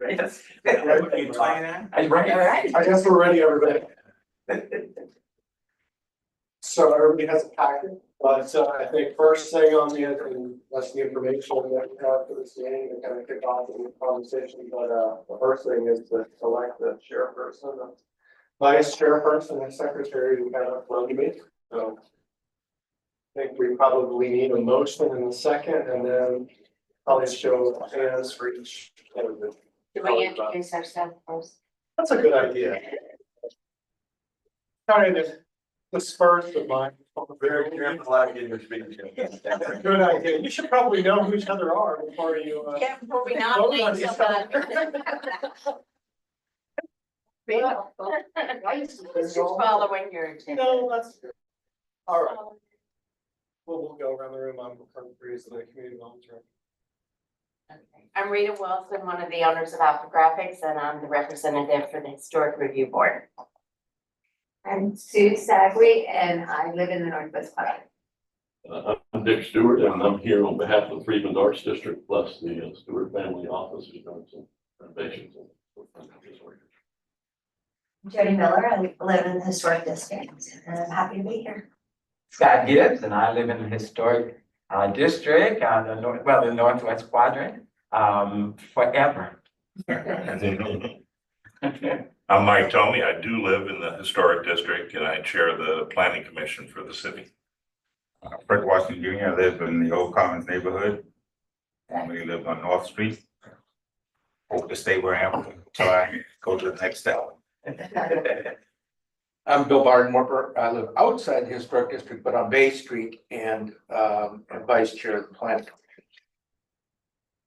Yes. Are you trying that? Are you ready? All right. I guess we're ready, everybody. So everybody has a packet, but I think first thing on the, and that's the information that we have for this meeting to kind of kick off the conversation. But the first thing is to select the chairperson, the vice chairperson, and secretary who have in front of me. So I think we probably need a motion in a second, and then probably show of hands for each candidate. Do we introduce ourselves first? That's a good idea. Trying to disperse the mind. Very careful how you get your speech. That's a good idea. You should probably know who each other are before you. Yeah, before we vote on nominate each somebody. other. Following your agenda. No, that's good. All right. We'll go around the room. I'm Bruce, the community development director. Okay. I'm Rita Wilson, one of the owners of Alpha Graphics, and I'm the representative for the Historic Review Board. I'm Sue Sagway and I live in the Northwest Quadrant. I'm Dick Stewart, and I'm here on behalf of the Freedmen's Arts District, plus the Stewart Family Office, who's done some renovations. Jody Miller, I live in the Historic District and I'm happy to be here. Scott Gibbs, and I live in the historic district, the Northwest Quadrant, forever. I'm Mike Tomey. I do live in the historic district and I chair the planning commission for the city. Fred Washington Jr., I live in the Old Commons neighborhood. Formerly lived on North Street. Hope to stay where I am until I go to the next step. I'm Bill Bardenwerper. I live outside the historic district, but on Bay Street and I'm vice chair of the planning commission.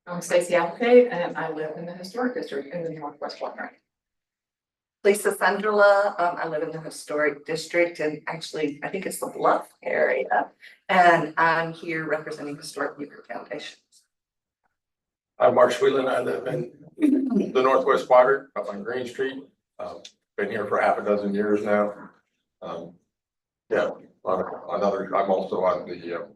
I'm Stacy Applegate and I live in the historic district in the Northwest Quadrant. Lisa Sunderla, I live in the historic district and actually, I think it's the Bluff area. And I'm here representing Historic Beaufort Foundation. I'm Mark Schwedlin. I live in the Northwest Quadrant up on Green Street. Been here for half a dozen years now. Yeah, I'm also on the,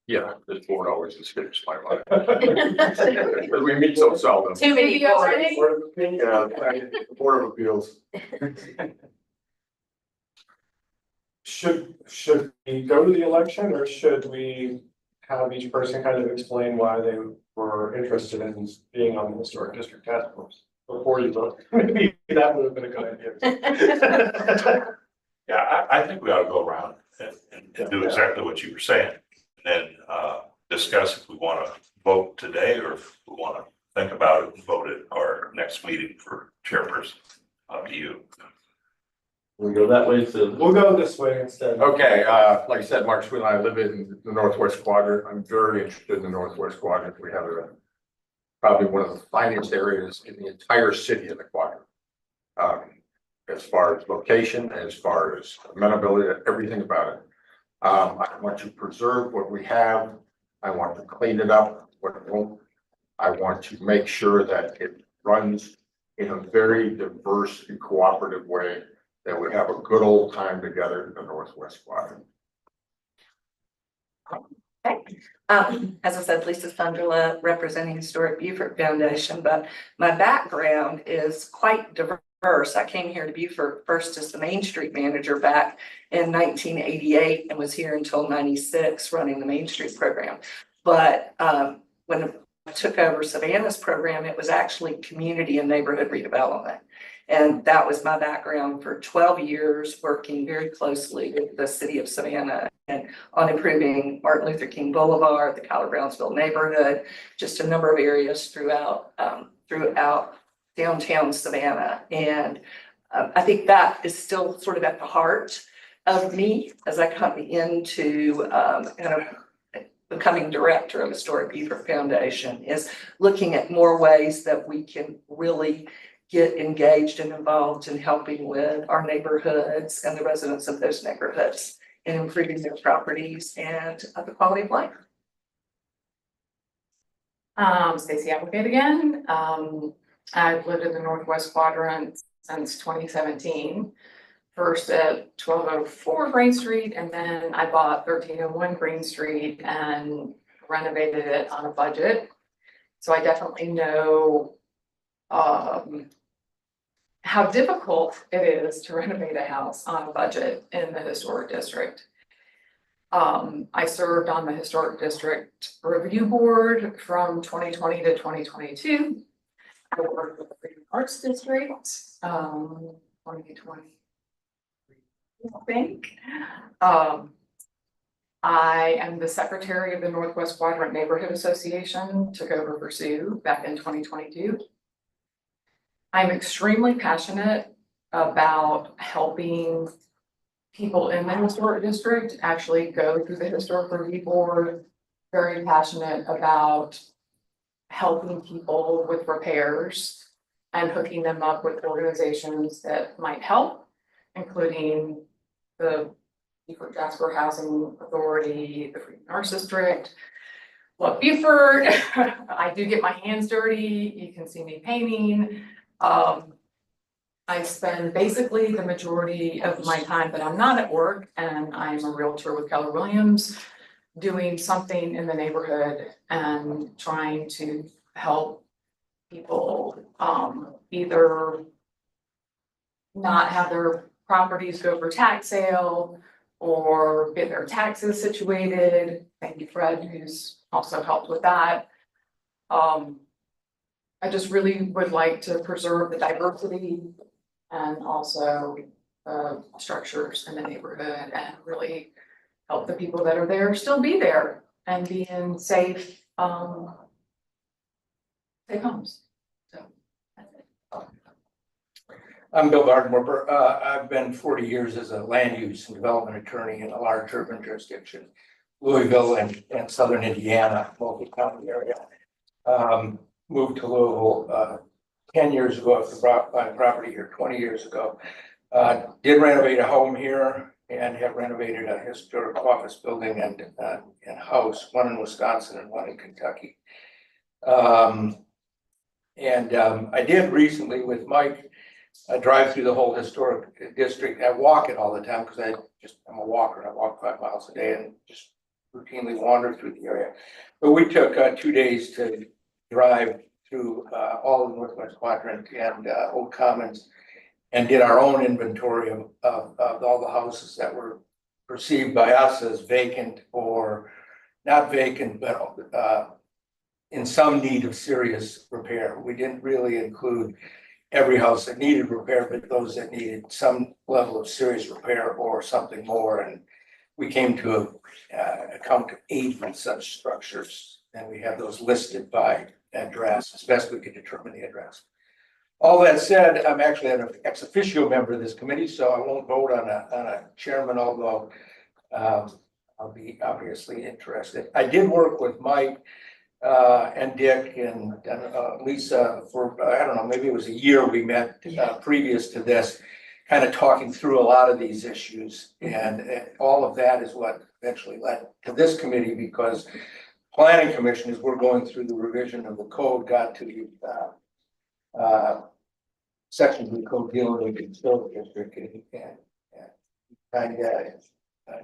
yeah, this board always escapes my mind. Because we meet so seldom. Too many boards. Yeah, the Board of Appeals. Should we go to the election or should we have each person kind of explain why they were interested in being on the historic district task force before you vote? Maybe that would have been a good idea. Yeah, I think we ought to go around and do exactly what you were saying. And then discuss if we want to vote today or if we want to think about it and vote at our next meeting for chairperson. Up to you. We'll go that way, so. We'll go this way instead. Okay, like I said, Mark Schwedlin, I live in the Northwest Quadrant. I'm very interested in the Northwest Quadrant. We have probably one of the finest areas in the entire city of the quadrant. As far as location, as far as amenability, everything about it. I want to preserve what we have. I want to clean it up. I want to make sure that it runs in a very diverse and cooperative way, that we have a good old time together in the Northwest Quadrant. As I said, Lisa Sunderla, representing Historic Beaufort Foundation, but my background is quite diverse. I came here to Beaufort first as the Main Street manager back in 1988 and was here until 96 running the Main Street program. But when I took over Savannah's program, it was actually community and neighborhood redevelopment. And that was my background for 12 years, working very closely with the city of Savannah and on improving Martin Luther King Boulevard, the Kyler Brownsville neighborhood, just a number of areas throughout downtown Savannah. And I think that is still sort of at the heart of me as I come into kind of becoming director of Historic Beaufort Foundation, is looking at more ways that we can really get engaged and involved in helping with our neighborhoods and the residents of those neighborhoods and improving their properties and the quality of life. Stacy Applegate again. I've lived in the Northwest Quadrant since 2017. First at 1204 Green Street, and then I bought 1301 Green Street and renovated it on a budget. So I definitely know how difficult it is to renovate a house on a budget in the historic district. I served on the Historic District Review Board from 2020 to 2022. I worked with the Freedom Arts District, 2020, I think. I am the secretary of the Northwest Quadrant Neighborhood Association, took over for Sue back in 2022. I'm extremely passionate about helping people in the historic district actually go through the historic review board. Very passionate about helping people with repairs and hooking them up with organizations that might help, including the Beaufort Jasper Housing Authority, the Freedom Arts District, Love Beaufort. I do get my hands dirty. You can see me painting. I spend basically the majority of my time that I'm not at work, and I'm a realtor with Keller Williams, doing something in the neighborhood and trying to help people either not have their properties go for tax sale or get their taxes situated. Thank you, Fred, who's also helped with that. I just really would like to preserve the diversity and also structures in the neighborhood and really help the people that are there still be there and be in safe homes. So that's it. I'm Bill Bardenwerper. I've been 40 years as a land use and development attorney in a large urban jurisdiction, Louisville and southern Indiana, multi-county area. Moved to Louisville 10 years ago after buying property here 20 years ago. Did renovate a home here and have renovated a historic office building and house, one in Wisconsin and one in Kentucky. I did recently with Mike drive through the whole historic district. I walk it all the time because I'm a walker. I walk 5 miles a day and just routinely wander through the area. But we took 2 days to drive through all of the Northwest Quadrant and Old Commons and did our own inventory of all the houses that were perceived by us as vacant or not vacant, but in some need of serious repair. We didn't really include every house that needed repair, but those that needed some level of serious repair or something more. And we came to a count of 8 such structures, and we have those listed by address as best we could determine the address. All that said, I'm actually an ex officio member of this committee, so I won't vote on a chairman, although I'll be obviously interested. I did work with Mike and Dick and Lisa for, I don't know, maybe it was a year we met previous to this, kind of talking through a lot of these issues. And all of that is what eventually led to this committee, because Planning Commission, as we're going through the revision of the code, got to the sections of the code dealing with the historic district and kind of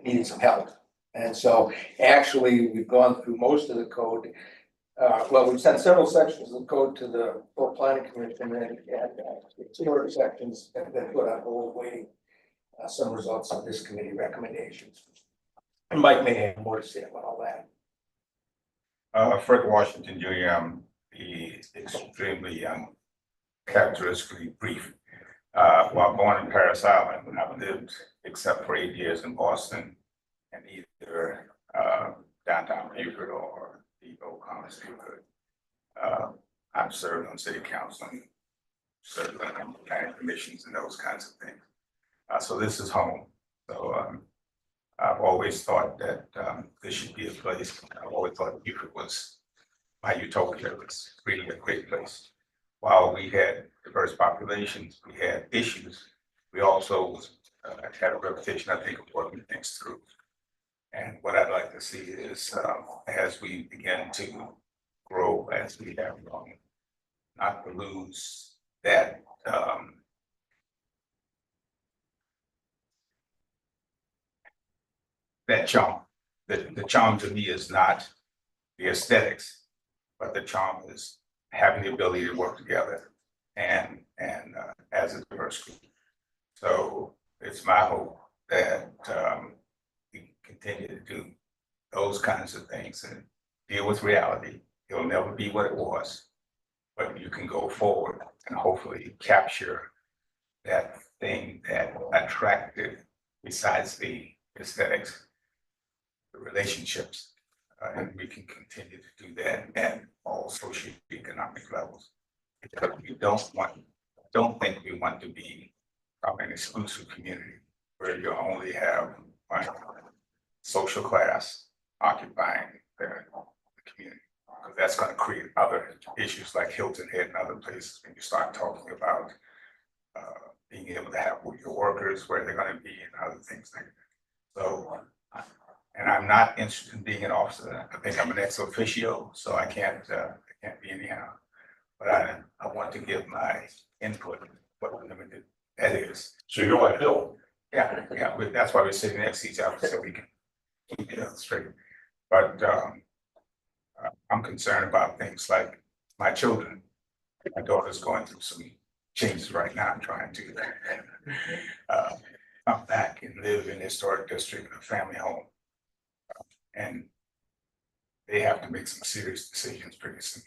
needed some help. And so actually we've gone through most of the code. Well, we've sent several sections of the code to the full Planning Commission and two other sections have been put on hold waiting some results of this committee recommendations. And Mike may have more to say about all that. Fred Washington Jr., I'm extremely characteristically brief. While born in Paris Island, I've lived, except for 8 years, in Boston and either downtown Beaufort or the Old Commons neighborhood. I've served on city council and served on planning commissions and those kinds of things. So this is home. So I've always thought that this should be a place. I've always thought Beaufort was my utopia. It was really a great place. While we had diverse populations, we had issues. We also had a reputation, I think, of working things through. And what I'd like to see is, as we begin to grow, as we have grown, not to lose that that charm. The charm to me is not the aesthetics. but the charm is having the ability to work together and as a diverse group. So it's my hope that we continue to do those kinds of things and deal with reality. It'll never be what it was, but you can go forward and hopefully capture that thing that attracted, besides the aesthetics, the relationships. And we can continue to do that at all socioeconomic levels. Because we don't think we want to be an exclusive community where you only have one social class occupying the community. Because that's going to create other issues like Hilton Head and other places when you start talking about being able to have your workers where they're going to be and other things like that. So, and I'm not interested in being an officer. I think I'm an ex officio, so I can't be anyhow. But I want to give my input, what limited that is. So you're like Bill. Yeah, that's why we're sitting next to each other, so we can keep it straight. But I'm concerned about things like my children. My daughter's going through some changes right now. I'm trying to come back and live in the historic district in a family home. And they have to make some serious decisions pretty soon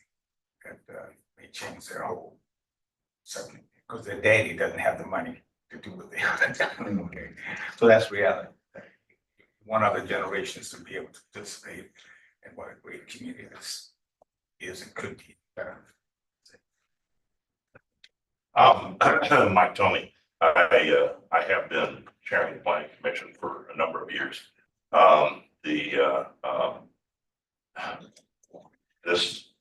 that may change their whole something because their daddy doesn't have the money to do what they have to do. Okay. So that's reality. One other generations to be able to participate in what a great community this is and could be better. Mike Tony, I have been chairing the planning commission for a number of years. This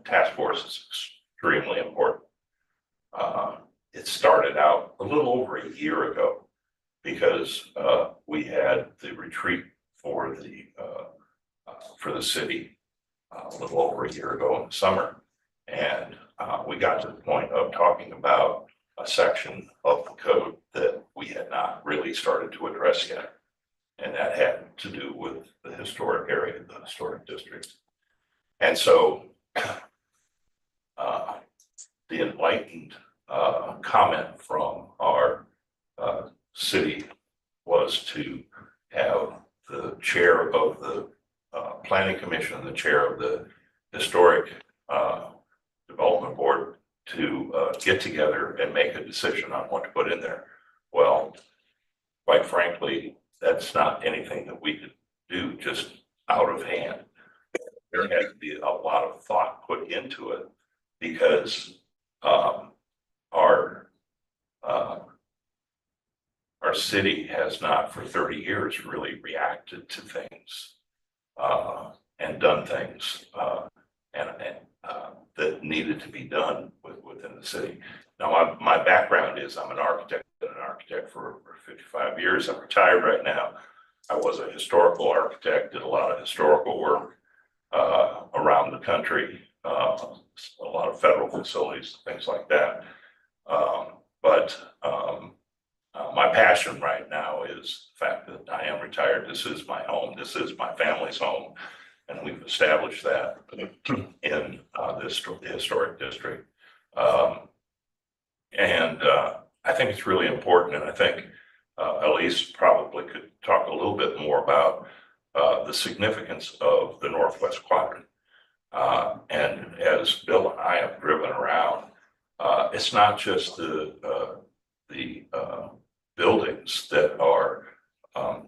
task force is extremely important. It started out a little over a year ago because we had the retreat for the city a little over a year ago in the summer, and we got to the point of talking about a section of the code that we had not really started to address yet. And that had to do with the historic area, the historic districts. And so the enlightened comment from our city was to have the chair of the planning commission and the chair of the historic development board to get together and make a decision on what to put in there. Well, quite frankly, that's not anything that we could do just out of hand. There had to be a lot of thought put into it because our city has not for 30 years really reacted to things and done things that needed to be done within the city. Now, my background is I'm an architect. Been an architect for 55 years. I'm retired right now. I was a historical architect, did a lot of historical work around the country, a lot of federal facilities, things like that. But my passion right now is the fact that I am retired. This is my home. This is my family's home. And we've established that in this historic district. I think it's really important, and I think Elise probably could talk a little bit more about the significance of the Northwest Quadrant. And as Bill and I have driven around, it's not just the buildings that are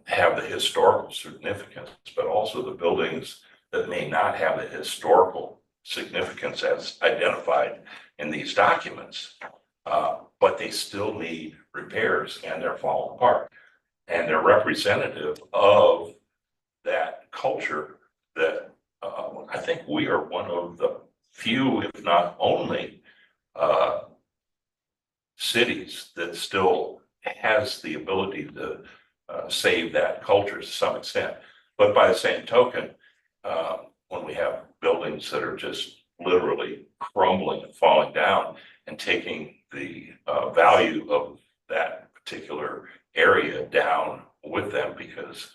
have the historical significance, but also the buildings that may not have the historical significance as identified in these documents. But they still need repairs and they're falling apart. And they're representative of that culture that I think we are one of the few, if not only, cities that still has the ability to save that culture to some extent. But by the same token, when we have buildings that are just literally crumbling and falling down and taking the value of that particular area down with them because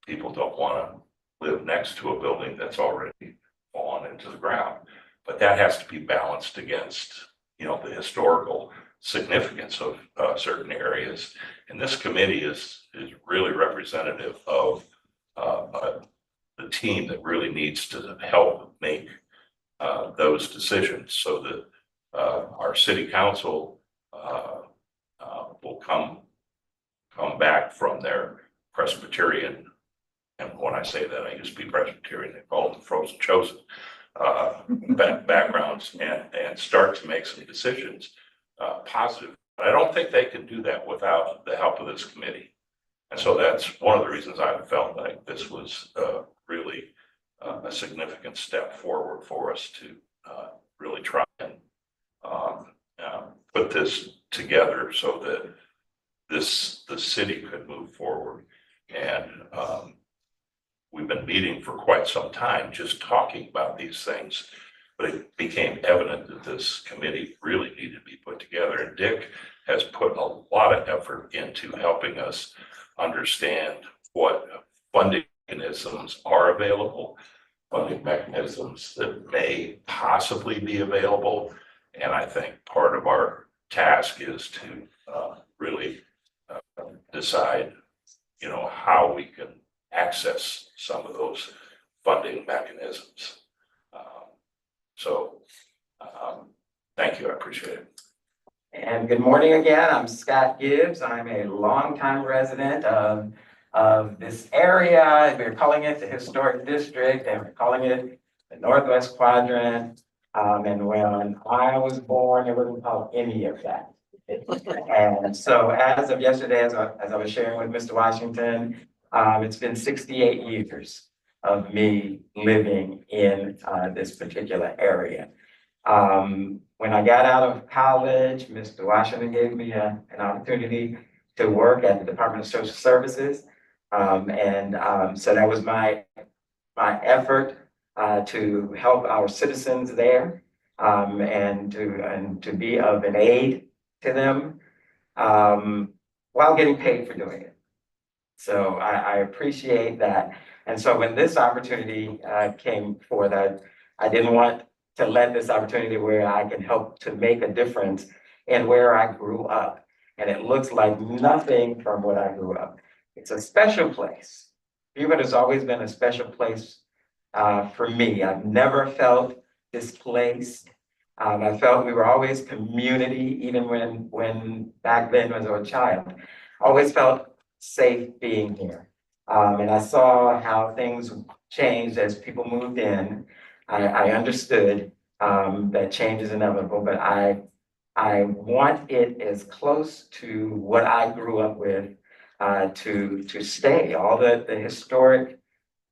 people don't want to live next to a building that's already fallen into the ground. But that has to be balanced against, the historical significance of certain areas. And this committee is really representative of the team that really needs to help make those decisions so that our city council will come back from their Presbyterian, and when I say that, I used to be Presbyterian, they call them frozen chosen backgrounds, and start to make some decisions positive. But I don't think they can do that without the help of this committee. And so that's one of the reasons I felt like this was really a significant step forward for us to really try and put this together so that the city could move forward. And we've been meeting for quite some time, just talking about these things, but it became evident that this committee really needed to be put together. And Dick has put a lot of effort into helping us understand what funding mechanisms are available, funding mechanisms that may possibly be available. And I think part of our task is to really decide, how we can access some of those funding mechanisms. Thank you, I appreciate it. And good morning again. I'm Scott Gibbs. I'm a longtime resident of this area. We're calling it the Historic District, and we're calling it the Northwest Quadrant. And when I was born, it wasn't called any of that. And so as of yesterday, as I was sharing with Mr. Washington, it's been 68 years of me living in this particular area. When I got out of college, Mr. Washington gave me an opportunity to work at the Department of Social Services. So that was my effort to help our citizens there, and to be of an aid to them, while getting paid for doing it. So I appreciate that. And so when this opportunity came forth, I didn't want to let this opportunity where I can help to make a difference in where I grew up. And it looks like nothing from what I grew up. It's a special place. Beaufort has always been a special place for me. I've never felt displaced. I felt we were always community, even when back then as a child. Always felt safe being here. And I saw how things changed as people moved in. I understood that change is inevitable, but I want it as close to what I grew up with to stay. All the historic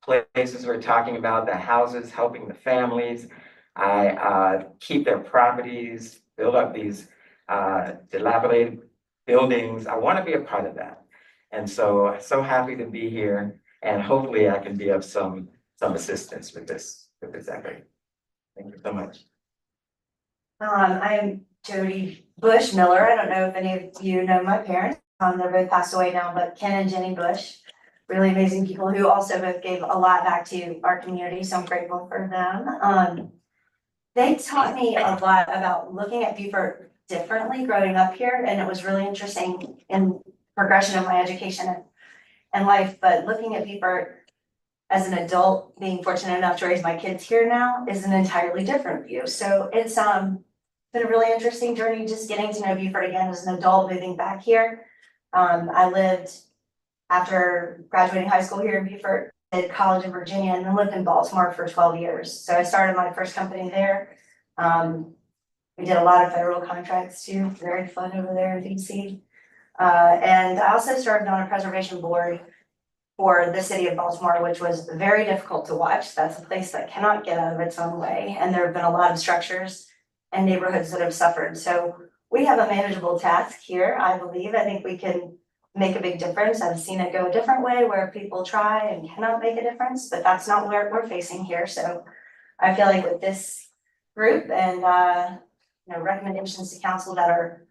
places we're talking about, the houses helping the families. I keep their properties, build up these dilapidated buildings. I want to be a part of that. And so happy to be here, and hopefully I can be of some assistance with this effort. Thank you so much. I'm Jody Bush Miller. I don't know if any of you know my parents. They're both passed away now, but Ken and Jenny Bush, really amazing people who also both gave a lot back to our community. So I'm grateful for them. They taught me a lot about looking at Beaufort differently growing up here, and it was really interesting in progression of my education and life. But looking at Beaufort as an adult, being fortunate enough to raise my kids here now, is an entirely different view. So it's been a really interesting journey just getting to know Beaufort again as an adult, moving back here. I lived after graduating high school here in Beaufort, did college in Virginia, and then lived in Baltimore for 12 years. So I started my first company there. We did a lot of federal contracts too, very fun over there in DC. And I also served on a preservation board for the city of Baltimore, which was very difficult to watch. That's a place that cannot get out of its own way. And there have been a lot of structures and neighborhoods that have suffered. So we have a manageable task here, I believe. I think we can make a big difference. I've seen it go a different way where people try and cannot make a difference, but that's not where we're facing here. So I feel like with this group and recommendations to council that are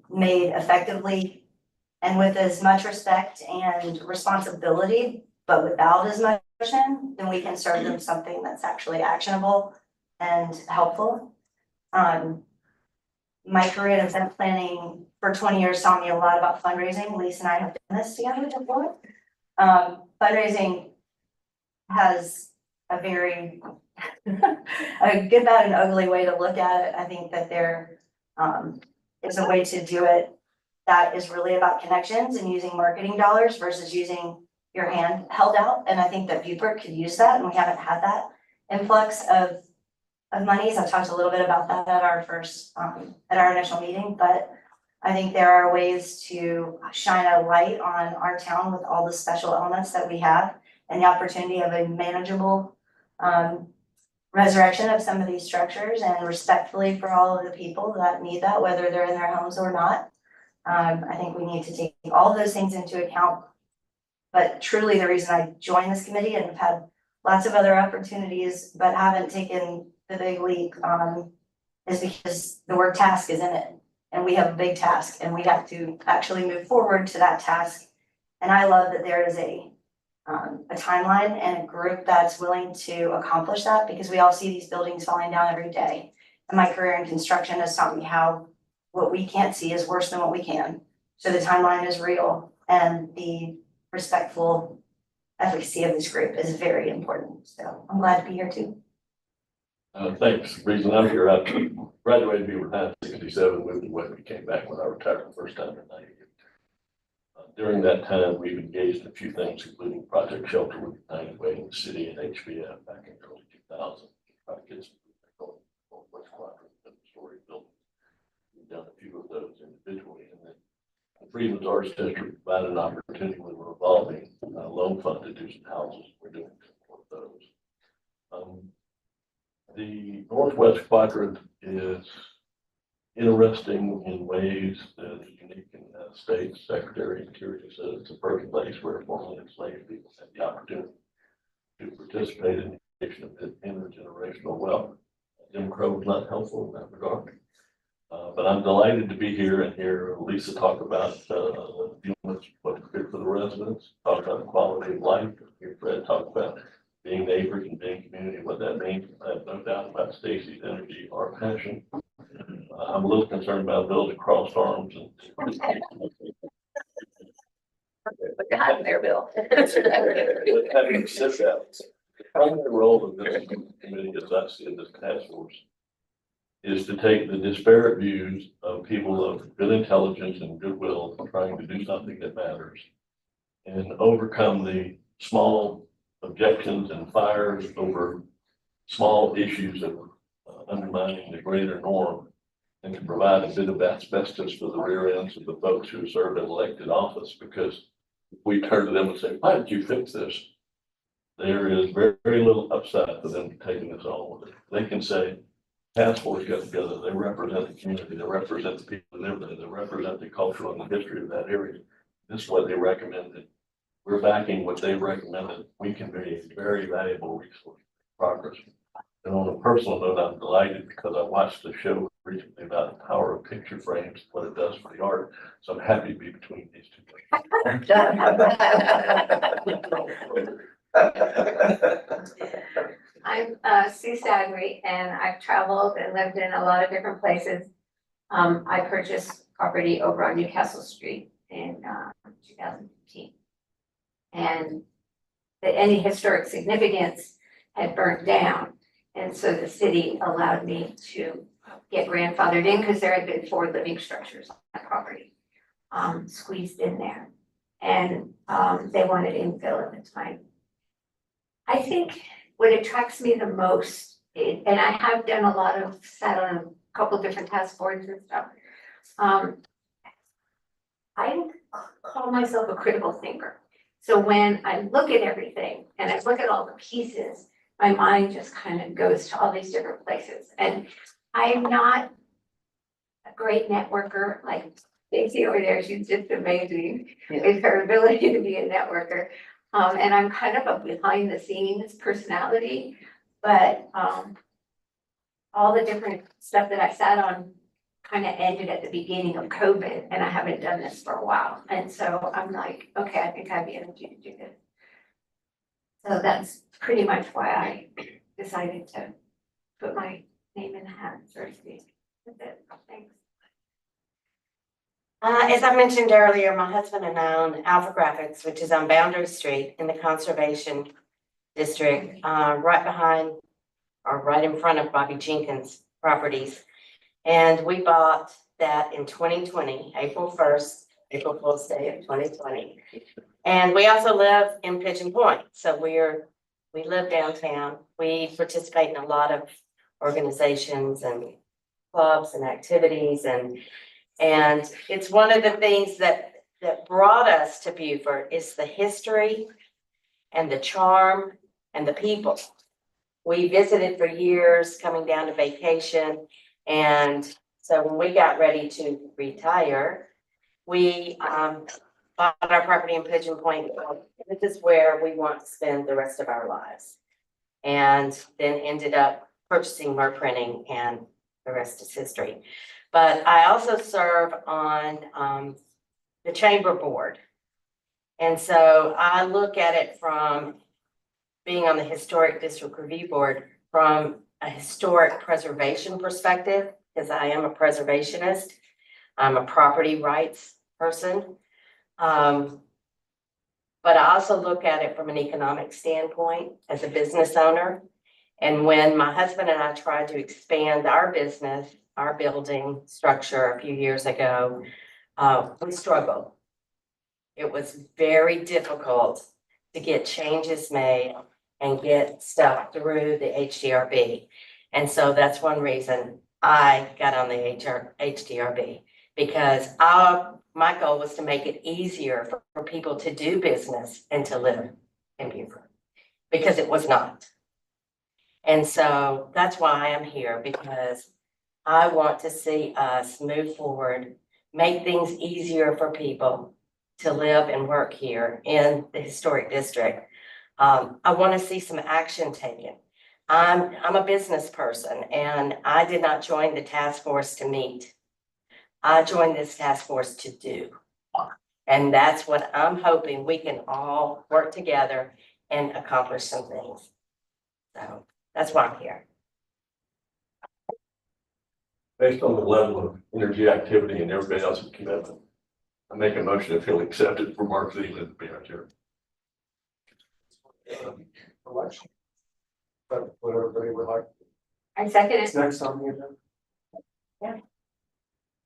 made effectively and with as much respect and responsibility, but without as much then we can serve them something that's actually actionable and helpful. My career in event planning for 20 years taught me a lot about fundraising. Lisa and I have done this together before. Fundraising has a very a good, bad, and ugly way to look at it. I think that there is a way to do it that is really about connections and using marketing dollars versus using your hand held out. And I think that Beaufort could use that, and we haven't had that influx of monies. I talked a little bit about that at our first, at our initial meeting, but I think there are ways to shine a light on our town with all the special elements that we have and the opportunity of a manageable resurrection of some of these structures, and respectfully for all of the people that need that, whether they're in their homes or not. I think we need to take all those things into account. But truly, the reason I joined this committee and have had lots of other opportunities, but haven't taken the big leap, is because the word task is in it. And we have a big task, and we have to actually move forward to that task. And I love that there is a timeline and a group that's willing to accomplish that, because we all see these buildings falling down every day. And my career in construction has taught me how what we can't see is worse than what we can. So the timeline is real, and the respectful efficacy of this group is very important. So I'm glad to be here too. Thanks. The reason I'm here, I graduated Beaver in 1967, moved away, we came back when I retired the first time in 98. During that time, we've engaged in a few things, including Project Shelter with United Way in the city and HBF back in early 2000. Try to get some going Northwest Quadrant and story building. We've done a few of those individually, and then the Freedmen's Arts District provided an opportunity with a revolving loan fund to do some houses. We're doing some of those. The Northwest Quadrant is interesting in ways that is unique in the state. Secretary of Interior said it's the first place where formerly enslaved people had the opportunity to participate in the creation of intergenerational wealth. Jim Crow was not helpful in that regard. But I'm delighted to be here and hear Lisa talk about what's good for the residents, talk about the quality of life, hear Fred talk about being neighbors and being community, what that means. I have no doubt about Stacy's energy, our passion. I'm a little concerned about Bill's crossed arms and What happened there, Bill? having sit outs. The primary role of this committee, as I see it, this task force, is to take the disparate views of people of good intelligence and goodwill trying to do something that matters and overcome the small objections and fires over small issues of undermining the greater norm, and to provide a bit of asbestos for the rear ends of the folks who serve in elected office. Because if we turn to them and say, why did you fix this? There is very, very little upside for them taking this on with it. They can say, task force got together, they represent the community, they represent the people who live there, they represent the culture and the history of that area. This is what they recommended. We're backing what they recommended. We can be a very valuable resource for progress. And on a personal note, I'm delighted because I watched the show recently about the power of picture frames, what it does for the art. So I'm happy to be between these two things. I'm Sue Sagri, and I've traveled and lived in a lot of different places. I purchased property over on Newcastle Street in 2015. And any historic significance had burnt down. And so the city allowed me to get grandfathered in because there had been 4 living structures on that property squeezed in there. And they wanted infill at the time. I think what attracts me the most, and I have done a lot of, sat on a couple different task boards and stuff. I call myself a critical thinker. So when I look at everything and I look at all the pieces, my mind just kind of goes to all these different places. And I'm not a great networker like Stacy over there. She's just amazing with her ability to be a networker. And I'm kind of a behind the scenes personality, but all the different stuff that I sat on kind of ended at the beginning of COVID, and I haven't done this for a while. And so I'm like, okay, I think I have the energy to do this. So that's pretty much why I decided to put my name in the hat, so to speak. That's it. Thanks. As I mentioned earlier, my husband and I own Alpha Graphics, which is on Boundary Street in the Conservation District, right behind or right in front of Bobby Jenkins properties. And we bought that in 2020, April 1st, April Fool's Day of 2020. And we also live in Pigeon Point, so we live downtown. We participate in a lot of organizations and clubs and activities, and it's one of the things that brought us to Beaufort is the history and the charm and the people. We visited for years, coming down to vacation, and so when we got ready to retire, we bought our property in Pigeon Point. This is where we want to spend the rest of our lives. And then ended up purchasing Mer Printing, and the rest is history. But I also serve on the chamber board. And so I look at it from being on the Historic District Review Board from a historic preservation perspective, because I am a preservationist. I'm a property rights person. But I also look at it from an economic standpoint as a business owner. And when my husband and I tried to expand our business, our building structure a few years ago, we struggled. It was very difficult to get changes made and get stuff through the HDRB. And so that's one reason I got on the HDRB, because my goal was to make it easier for people to do business and to live in Beaufort, because it was not. And so that's why I am here, because I want to see us move forward, make things easier for people to live and work here in the historic district. I want to see some action taken. I'm a business person, and I did not join the task force to meet. I joined this task force to do. And that's what I'm hoping we can all work together and accomplish some things. So that's why I'm here. Based on the level of energy activity and everybody else's commitment, I make a motion to feel accepted for Mark Zeeland to be our chair. Election. But what everybody would like. I second It's it. next on the agenda. Yeah.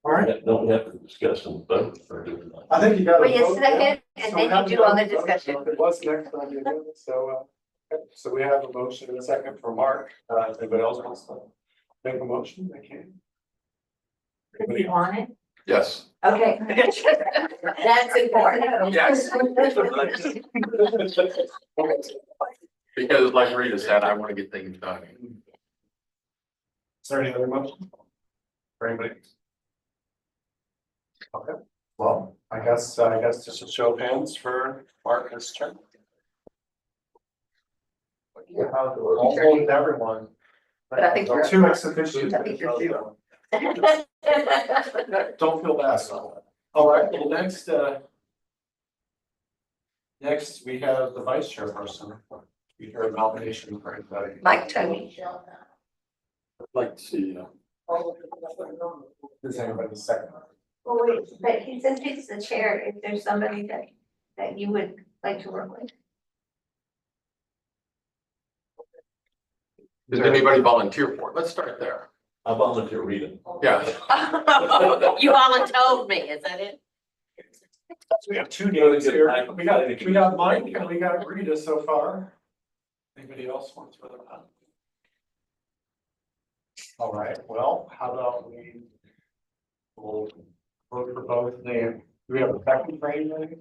All right, Don't we have to discuss and vote or do we not? I think you got. Well, you second, and then you do all the discussion. It was next on the agenda, so, so we have a motion and a second for Mark. If anybody else wants to make a motion, they can. Do you want it? Yes. Okay. That's important. Yes. Because like Rita said, I want to get things done. Is there any other motion? For anybody? Okay, well, I guess just a show of hands for Mark as chair. I'll hold everyone. But I think you're- Two ex officios. I think you're two. Don't feel bad. All right, well, next we have the vice chairperson. We hear a nomination for anybody. Mike Tony. I'd like to see, does anybody second? Well, wait, but he says he's the chair. If there's somebody that you would like to work with. Does anybody volunteer for it? Let's start there. I volunteer reading. Yeah. You volunteered me, is that it? We have two names here. We got Mike and we got Rita so far. Anybody else wants for the time? All right, well, how about we'll vote for both names. Do we have a second for anybody?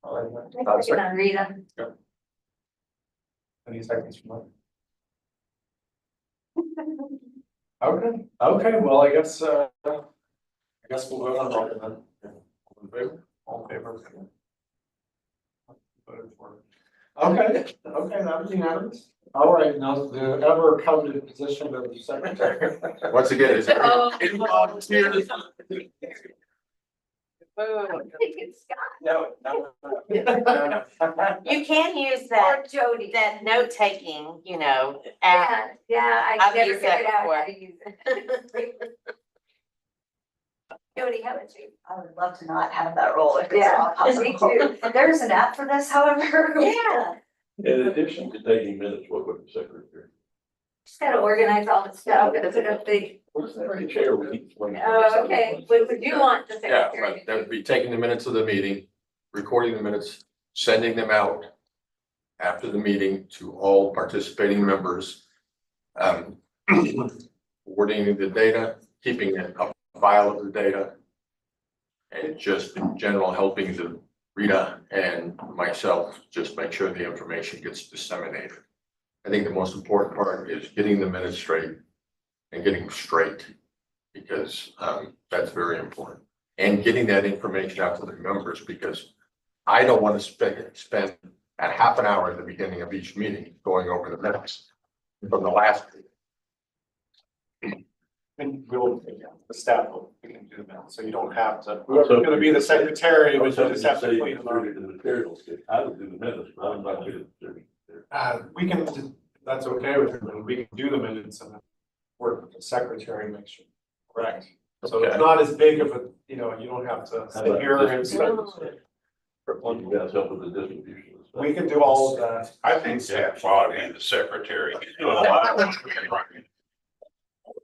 All right. I'm gonna read them. Any seconds from that? Okay, well, I guess we'll vote on both of them. All in favor? All in favor? Voted for. Okay, that was unanimous. All right, now the ever coveted position of the secretary. Once again, is there Oh. any volunteers? I think it's Scott No, no, no. You can use that, or Jody. that note taking, app. Yeah, I I've never used that figured out before. how to use it. Jody, how about you? I would love to not have that role if it's Yeah, not possible. me too. There's an app for this, however. Yeah, In addition to taking minutes, what would the secretary? just gotta organize all the stuff and put up the, What's the chair with each one? oh, okay, would you want the Yeah, secretary right, to that do? would be taking the minutes of the meeting, recording the minutes, sending them out after the meeting to all participating members. Coordinating the data, keeping a file of the data. And just in general, helping the Rita and myself just make sure the information gets disseminated. I think the most important part is getting the minutes straight and getting them straight. Because that's very important. And getting that information out to the members, because I don't want to spend a half an hour at the beginning of each meeting going over the minutes from the last meeting. And we'll, the staff will, we can do them, so you don't have to, So- whoever's gonna be the secretary, I but was you hoping just to have to say clean them up. distribute the materials. I would do the minutes, but I'm not good at doing it. We can, that's okay with me, we can do the minutes and then work with the secretary, make sure, correct. So it's Okay. not as big of a, you don't have to sit here and start. You guys help with the distribution of stuff. We can do all of that. I think Zach ought to be the secretary. He's doing a lot of work.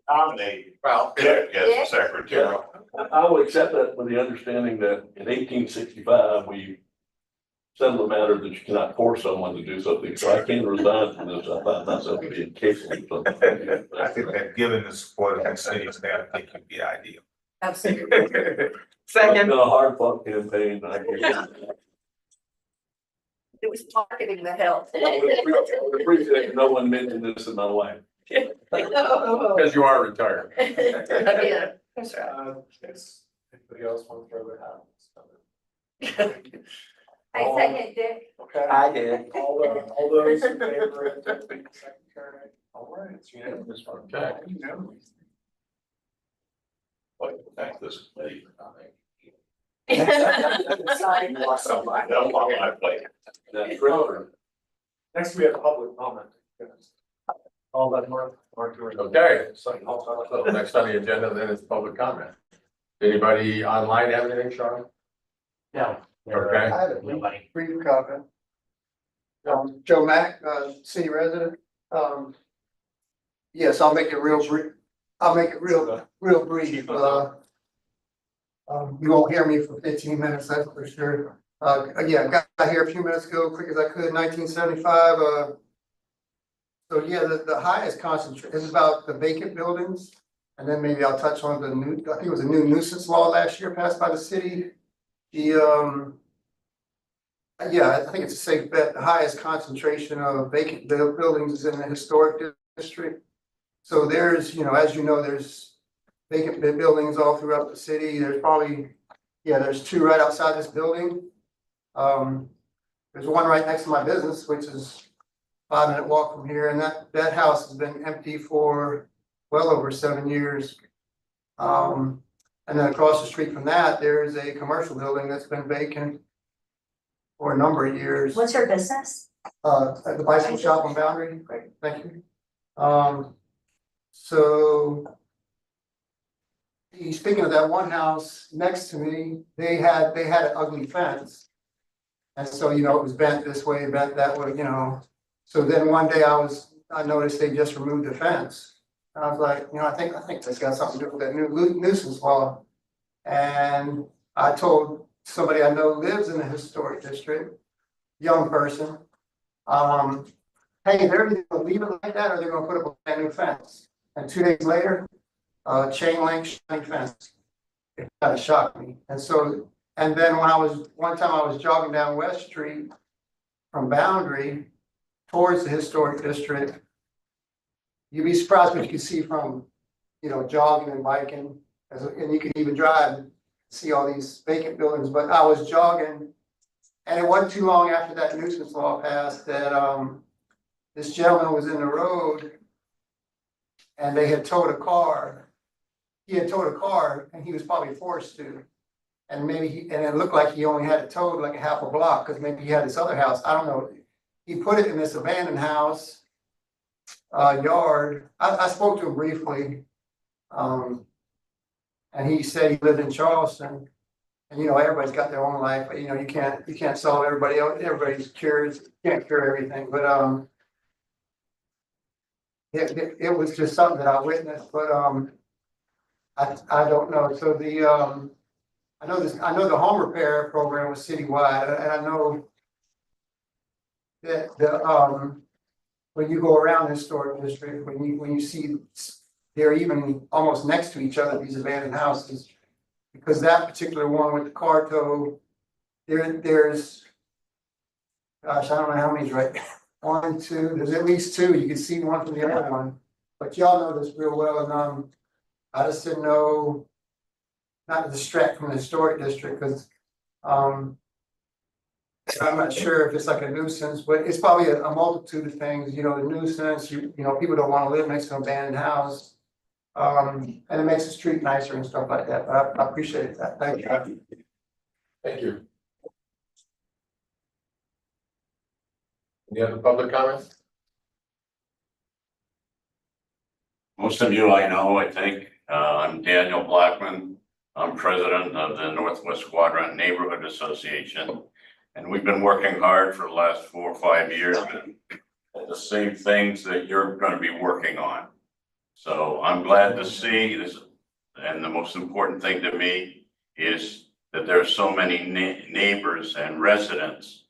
Nominate Well, Dick as the secretary. I will accept that with the understanding that in 1865, we settled the matter that you cannot force someone to do something, so I can resign from this. I find myself to be incapable of something. I think that given the support of the city staff, I think it'd be ideal. Absolutely. It's Second, been a hard fought campaign. I It was marketing the health. would appreciate no one mentioned this in my life. because you are retired. Yeah, that's right. Yes, anybody else want to throw their hat? I second Dick. Okay. I did. All those in favor of the secretary? All right, it's unanimous. Okay. Unanimous. Like to thank this committee for coming. Sorry. I know on my plate. That's true. Next, we have public comment. All that Mark, Okay, so next on the agenda then is public comment. Anybody online have anything, Sean? No. Okay. I had a brief comment. Joe Mack, city resident. Yes, I'll make it real brief. I'll make it real brief. You won't hear me for 15 minutes, that's for sure. Yeah, got here a few minutes ago, quick as I could, 1975. So yeah, the highest concentration is about the vacant buildings. And then maybe I'll touch on the new, I think it was a new nuisance law last year passed by the city. The, yeah, I think it's a safe bet. The highest concentration of vacant buildings is in the historic district. So there's, as you know, there's vacant buildings all throughout the city. There's probably, there's two right outside this building. There's one right next to my business, which is 5-minute walk from here. And that house has been empty for well over 7 years. And then across the street from that, there is a commercial building that's been vacant for a number of years. What's your business? At the bicycle shop on Boundary. Great, thank you. So speaking of that one house next to me, they had an ugly fence. And so, it was bent this way, bent that way, So then one day I noticed they just removed the fence. And I was like, I think that's got something to do with that new nuisance law. And I told somebody I know lives in the historic district, young person, hey, they're either gonna leave it like that or they're gonna put up a brand new fence. And 2 days later, chain link shiny fence. It kind of shocked me. And then one time I was jogging down West Street from Boundary towards the historic district. You'd be surprised what you can see from, jogging and biking, and you can even drive and see all these vacant buildings. But I was jogging, and it wasn't too long after that nuisance law passed that this gentleman was in the road, and they had towed a car. He had towed a car, and he was probably forced to. And and it looked like he only had it towed like a half a block, because maybe he had this other house, I don't know. He put it in this abandoned house yard. I spoke to him briefly. And he said he lived in Charleston. And everybody's got their own life, but you can't solve everybody's cures, can't cure everything, but it was just something that I witnessed, but I don't know. So I know the home repair program was citywide, and I know that when you go around the historic district, when you see they're even almost next to each other, these abandoned houses, because that particular one with the car tow, there's, gosh, I don't know how many's right. 1, 2, there's at least 2. You can see one from the other one, but y'all know this real well, and I just didn't know, not to distract from the historic district, because I'm not sure if it's like a nuisance, but it's probably a multitude of things. The nuisance, people don't want to live next to an abandoned house. And it makes the street nicer and stuff like that, but I appreciate that. Thank you. Thank you. Any other public comments? Most of you I know, I think. I'm Daniel Blackman. I'm president of the Northwest Quadrant Neighborhood Association. And we've been working hard for the last 4 or 5 years at the same things that you're going to be working on. So I'm glad to see this. And the most important thing to me is that there's so many neighbors and residents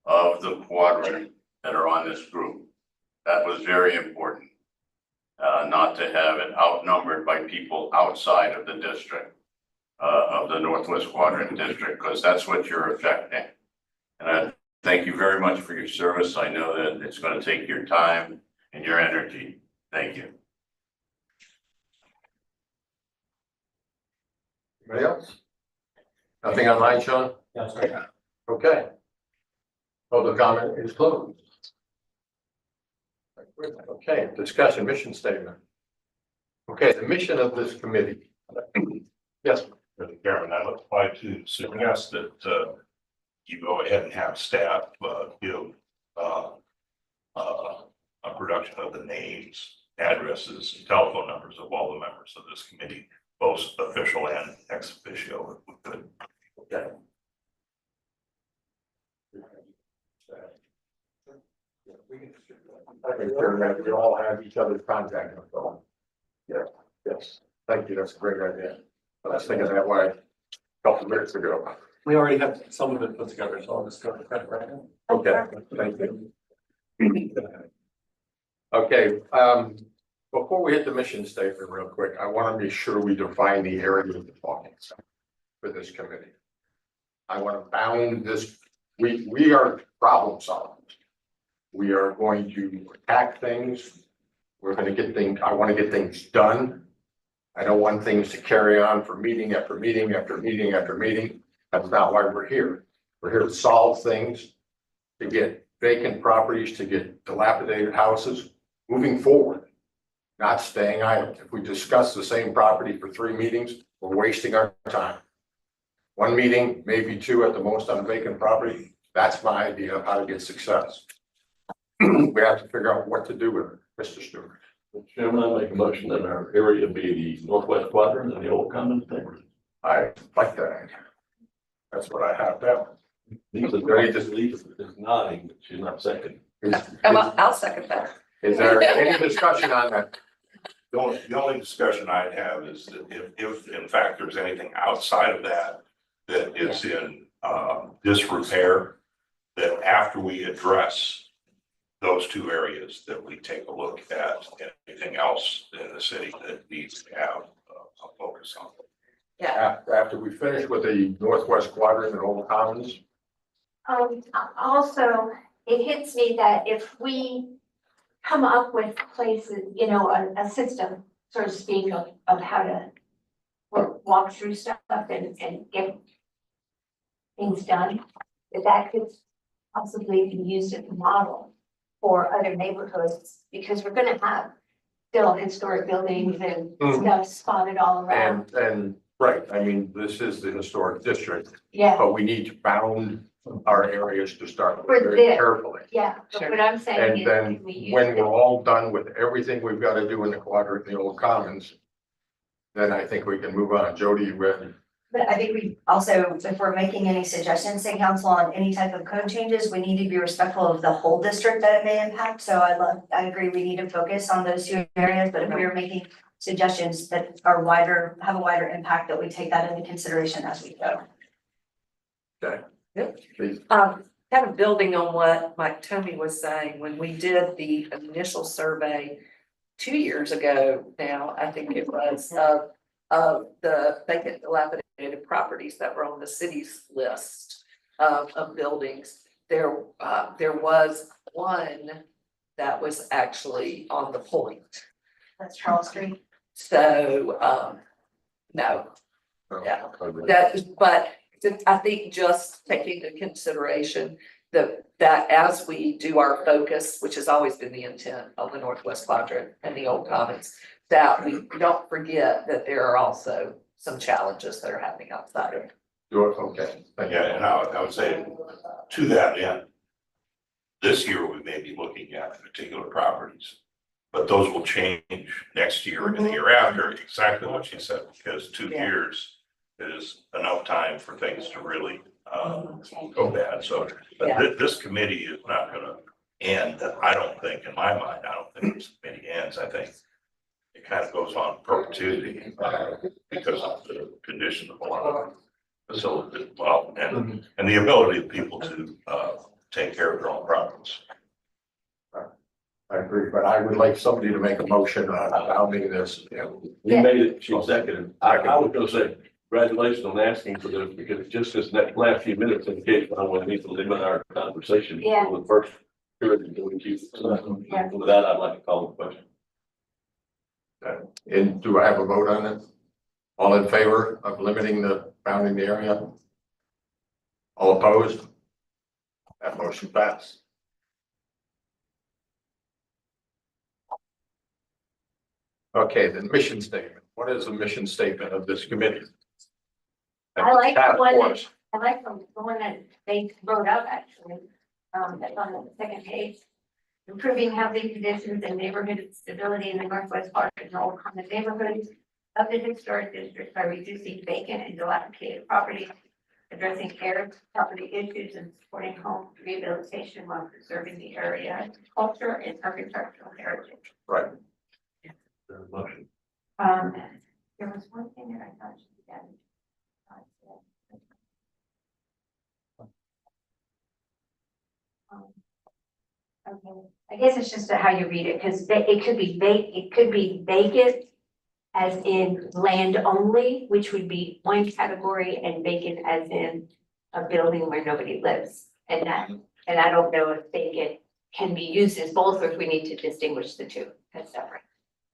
of the quadrant that are on this group. That was very important, not to have it outnumbered by people outside of the district, of the Northwest Quadrant district, because that's what you're affecting. And I thank you very much for your service. I know that it's going to take your time and your energy. Thank you. Anybody else? Nothing online, Sean? That's great. Okay. Public comment is closed. Okay, discussion, mission statement. Okay, the mission of this committee. Yes. Mr. Chairman, I'd like to suggest that you go ahead and have staff give a production of the names, addresses, and telephone numbers of all the members of this committee, both official and ex officio, if we could. Okay. I think we all have each other's contact info. Yeah, yes, thank you, that's a great idea. I was thinking that way a couple of minutes ago. We already have some of it put together, so I'll just go to that right now. Okay, thank you. Okay, before we hit the mission statement real quick, I want to be sure we define the area of the talking for this committee. I want to bound this, we are problem solvers. We are going to attack things. We're going to get things, I want to get things done. I don't want things to carry on for meeting after meeting after meeting after meeting. That's not why we're here. We're here to solve things, to get vacant properties, to get dilapidated houses moving forward, not staying idle. If we discuss the same property for 3 meetings, we're wasting our time. 1 meeting, maybe 2 at the most on a vacant property. That's my idea of how to get success. We have to figure out what to do with it, Mr. Stewart. Mr. Chairman, I make a motion that our area be the Northwest Quadrant and the Old Commons neighborhood. I like that idea. That's what I have down. These are very just leave is nodding, but she's not second. I'll second that. Is there any discussion on that? The only discussion I'd have is that if in fact there's anything outside of that that is in disrepair, that after we address those 2 areas, that we take a look at anything else in the city that needs to have a focus on. After we finish with the Northwest Quadrant and Old Commons, Also, it hits me that if we come up with places, a system, so to speak, of how to walk through stuff and get things done, that could possibly be used as a model for other neighborhoods, because we're gonna have still historic buildings and stuff spotted all around. and Right, I mean, this is the historic district, Yeah, but we need to bound our areas to start For with very this. carefully. yeah, but what I'm saying And is, then can we use when we're it? all done with everything we've got to do in the quadrant, the old commons, then I think we can move on. Jody, you ready? But I think we also, if we're making any suggestions to council on any type of code changes, we need to be respectful of the whole district that it may impact. So I agree, we need to focus on those two areas, but if we are making suggestions that are wider, have a wider impact, that we take that into consideration as we go. Please. Kind of building on what Mike Tomey was saying, when we did the initial survey 2 years ago now, I think it was, of the vacant dilapidated properties that were on the city's list of buildings, there was one that was actually on the point. That's Charles Street. So, no, yeah. But I think just taking into consideration that as we do our focus, which has always been the intent of the Northwest Quadrant and the Old Commons, that we don't forget that there are also some challenges that are happening outside of it. Okay. Thank you. Yeah, and I would say to that end, this year we may be looking at particular properties, but those will change next year and the year after, exactly what she said, because 2 Yeah. years is enough time for things to really go bad. So but this committee is not gonna end, I don't think, in my mind, I don't think this committee ends. I think it kind of goes on perpetuity because of the condition of a lot of facilities, well, and the ability of people to take care of their own problems. I agree, but I would like somebody to make a motion on bounding this. He made it, she seconded. I was gonna say, congratulations on asking for this, because just this last few minutes indicates I want to need to limit our conversation. Yeah. For the first period until we keep. Yeah. With that, I'd like to call the question. And do I have a vote on it? All in favor of limiting the bounding the area? All opposed? That motion passed. Okay, the mission statement. What is the mission statement of this committee? I like the Task one that- force. I like the one that they wrote up actually, that's on the second page. Improving housing conditions and neighborhood stability in the Northwest Quadrant and Old Common neighborhoods of the historic district by reducing vacant and dilapidated property, addressing air property issues and supporting home rehabilitation while preserving the area culture and architectural heritage. Right. Motion. There was one thing that I thought should be done. Okay, I guess it's just how you read it, because it could be vacant as in land only, which would be one category, and vacant as in a building where nobody lives. And I don't know if vacant can be used as both, or if we need to distinguish the two as separate.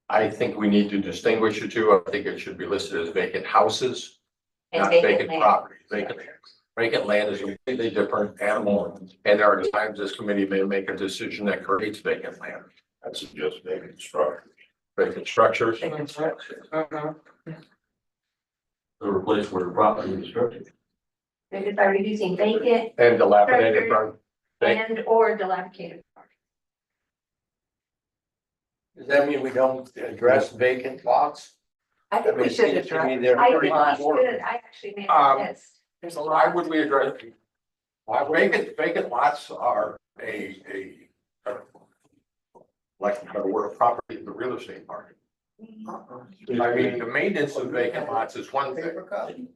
I think we need to distinguish the two. I think it should be listed as vacant houses, And not vacant vacant land. property. Vacant land is a completely different animal, and there are times this committee may make a decision that creates vacant land. I suggest vacant structures. Vacant structures. To replace where the property is constructed. If by reducing vacant And dilapidated. and or dilapidated. Does that mean we don't address vacant lots? I think we should address. I think we should, I actually made a list. There's a Why lot. would we address? Vacant lots are a like a word property in the real estate market. I mean, the maintenance of vacant lots is one thing.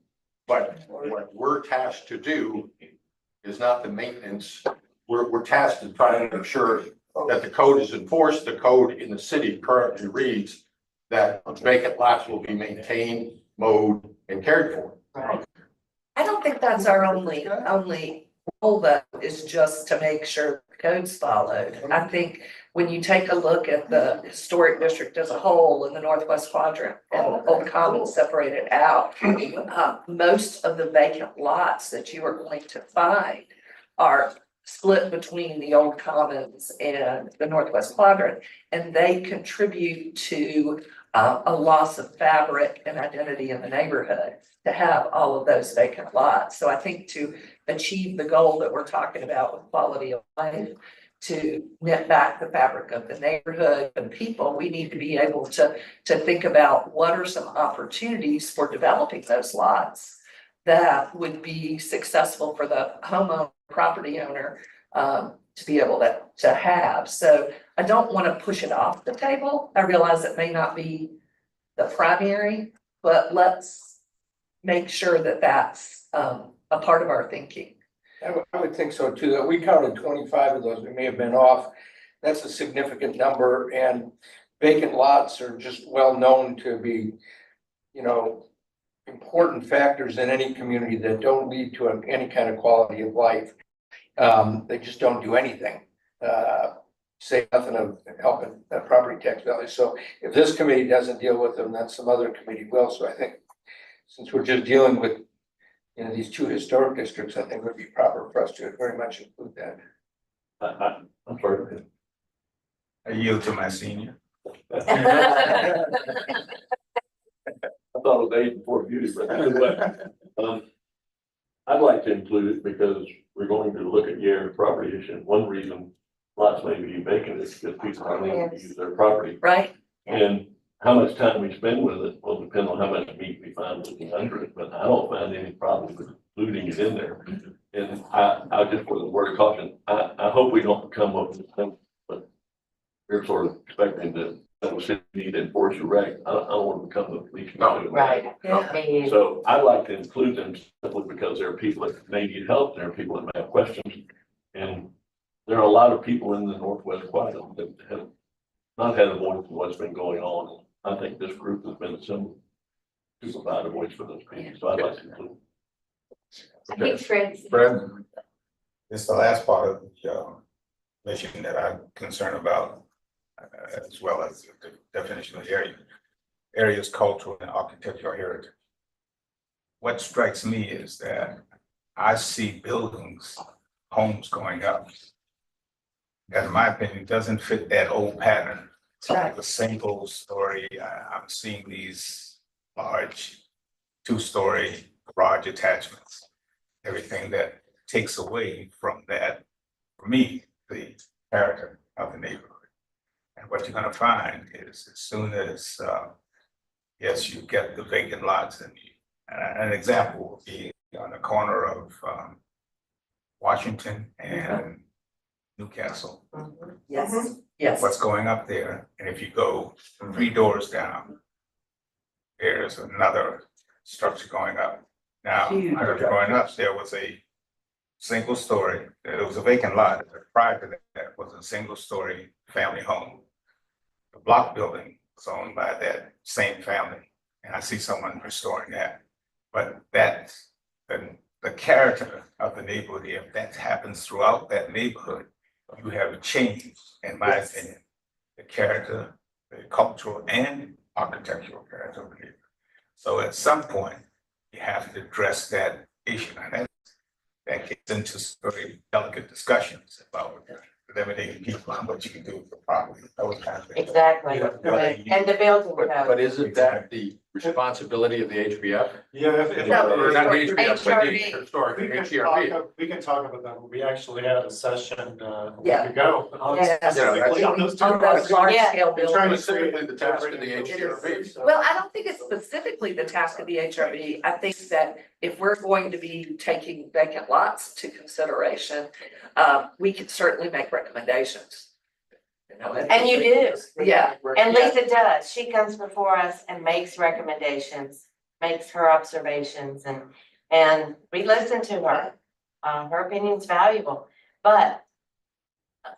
But what we're tasked to do is not the maintenance. We're tasked to try and ensure that the code is enforced. The code in the city currently reads that vacant lots will be maintained, mowed, and cared for. Right. I don't think that's our only goal, though, is just to make sure the code's followed. I think when you take a look at the historic district as a whole in the Northwest Quadrant and Old Commons separated out, most of the vacant lots that you are going to find are split between the Old Commons and the Northwest Quadrant, and they contribute to a loss of fabric and identity in the neighborhood to have all of those vacant lots. So I think to achieve the goal that we're talking about with quality of life, to knit back the fabric of the neighborhood and people, we need to be able to think about what are some opportunities for developing those lots that would be successful for the homeowner, property owner, to be able to have. So I don't want to push it off the table. I realize it may not be the primary, but let's make sure that that's a part of our thinking. I would think so too, that we counted 25 of those, we may have been off. That's a significant number, and vacant lots are just well known to be, you know, important factors in any community that don't lead to any kind of quality of life. They just don't do anything. Say nothing of helping that property tax value. So if this committee doesn't deal with them, then some other committee will. So I think since we're just dealing with, you know, these two historic districts, I think it would be proper for us to very much include that. I'm sorry. I yield to my senior. I thought it was age before beauty, but anyway, I'd like to include it because we're going to look at the area property issue. One reason lots may be vacant is because people aren't able to use their property. Right? And how much time we spend with it will depend on how much meat we find looking under it, but I don't find any problem with including it in there. And I just, for the word of caution, I hope we don't come up with something, but we're sort of expecting that the city need to enforce your reg. I don't want to become the police. Right. Yeah. So I'd like to include them simply because there are people that may need help, there are people that may have questions. And there are a lot of people in the Northwest Quadrant that have not had a voice for what's been going on. I think this group has been assembled to provide a voice for those people, so I'd like to include. I think Fred's. Fred? It's the last part of the mission that I'm concerned about, as well as the definition of area. Area's cultural and architectural heritage. What strikes me is that I see buildings, homes going up. That, in my opinion, doesn't fit that old pattern. It's like a single story. I'm seeing these large 2-story garage attachments. Everything that takes away from that, for me, the character of the neighborhood. And what you're gonna find is as soon as, yes, you get the vacant lots, and an example would be on the corner of Washington and Newcastle. Yes, yes. What's going up there, and if you go 3 doors down, there's another structure going up. Now, when I was growing up, there was a single story, it was a vacant lot, prior to that was a single story family home. The block building was owned by that same family, and I see someone restoring that. But that's the character of the neighborhood, if that happens throughout that neighborhood, you have changed, in my opinion, the character, the cultural and architectural character of the neighborhood. So at some point, you have to address that issue, and that gets into very delicate discussions about limiting people on what you can do for property, those kind of things. Exactly. Yeah. Right. And the building code. But isn't that the responsibility of the HBF? Yeah, No, Or not the HBF, but the HRB. historic, We can HRB. we can talk about that. We actually had a session, a Yeah. week ago. Yeah. Specifically on those two On those projects. large Yeah. scale We're buildings. trying to Specifically the task of the HRB. Well, I don't think it's specifically the task of the HRB. I think that if we're going to be taking vacant lots to consideration, we can certainly make recommendations. You know, And you do. Yeah. And Lisa does. She comes before us and makes recommendations, makes her observations, and we listen to her. Her opinion's valuable, but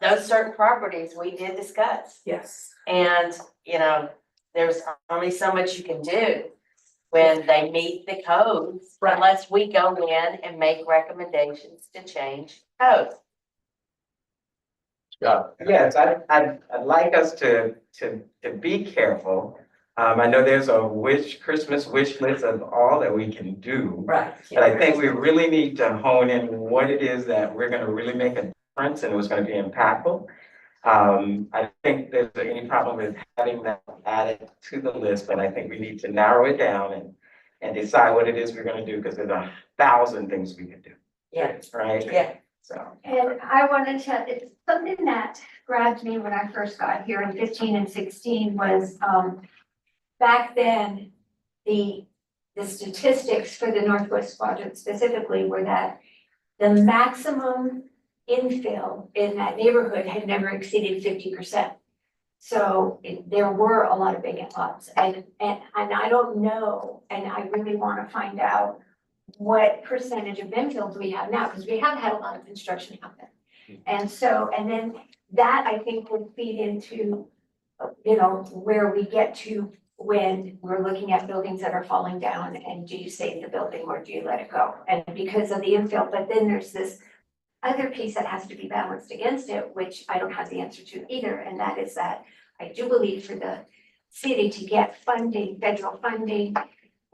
those certain properties we did discuss. Yes. And, you know, there's only so much you can do when they meet the codes, Right. unless we go in and make recommendations to change codes. Scott? Yes, I'd like us to be careful. I know there's a Christmas wish list of all that we can do. Right. But I think we really need to hone in what it is that we're gonna really make a difference and it was gonna be impactful. I think there's any problem with having that added to the list, but I think we need to narrow it down and decide what it is we're gonna do, because there's 1,000 things we can do. Yeah. Right? Yeah. So. And I wanted to, it's something that grabbed me when I first got here in 15 and 16 was, back then, the statistics for the Northwest Quadrant specifically were that the maximum infill in that neighborhood had never exceeded 50%. So there were a lot of vacant lots, and I don't know, and I really want to find out what percentage of infills we have now, because we have had a lot of construction happen. And so, and then that I think would feed into, you know, where we get to when we're looking at buildings that are falling down, and do you save the building or do you let it go? And because of the infill, but then there's this other piece that has to be balanced against it, which I don't have the answer to either, and that is that I do believe for the city to get funding, federal funding,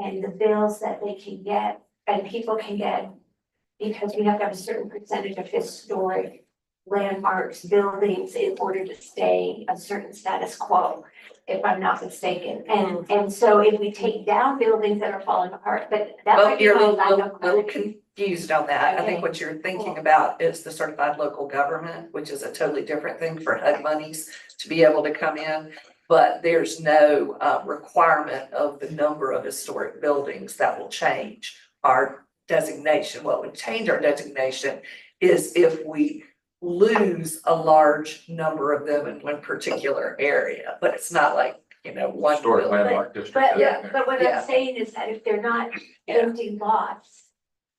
and the bills that they can get and people can get, because we have to have a certain percentage of historic landmarks, buildings in order to stay a certain status quo, if I'm not mistaken. And so if we take down buildings that are falling apart, but that Well, might be you're a my little, lack of little confused on that. I think Okay. what you're thinking about is the certified local government, which is a totally different thing for HUD monies to be able to come in. But there's no requirement of the number of historic buildings that will change our designation. What would change our designation is if we lose a large number of them in one particular area, but it's not like, you know, one Historic building. landmark district. But, Yeah. but what Yeah. I'm saying is that if they're not Yeah. empty lots,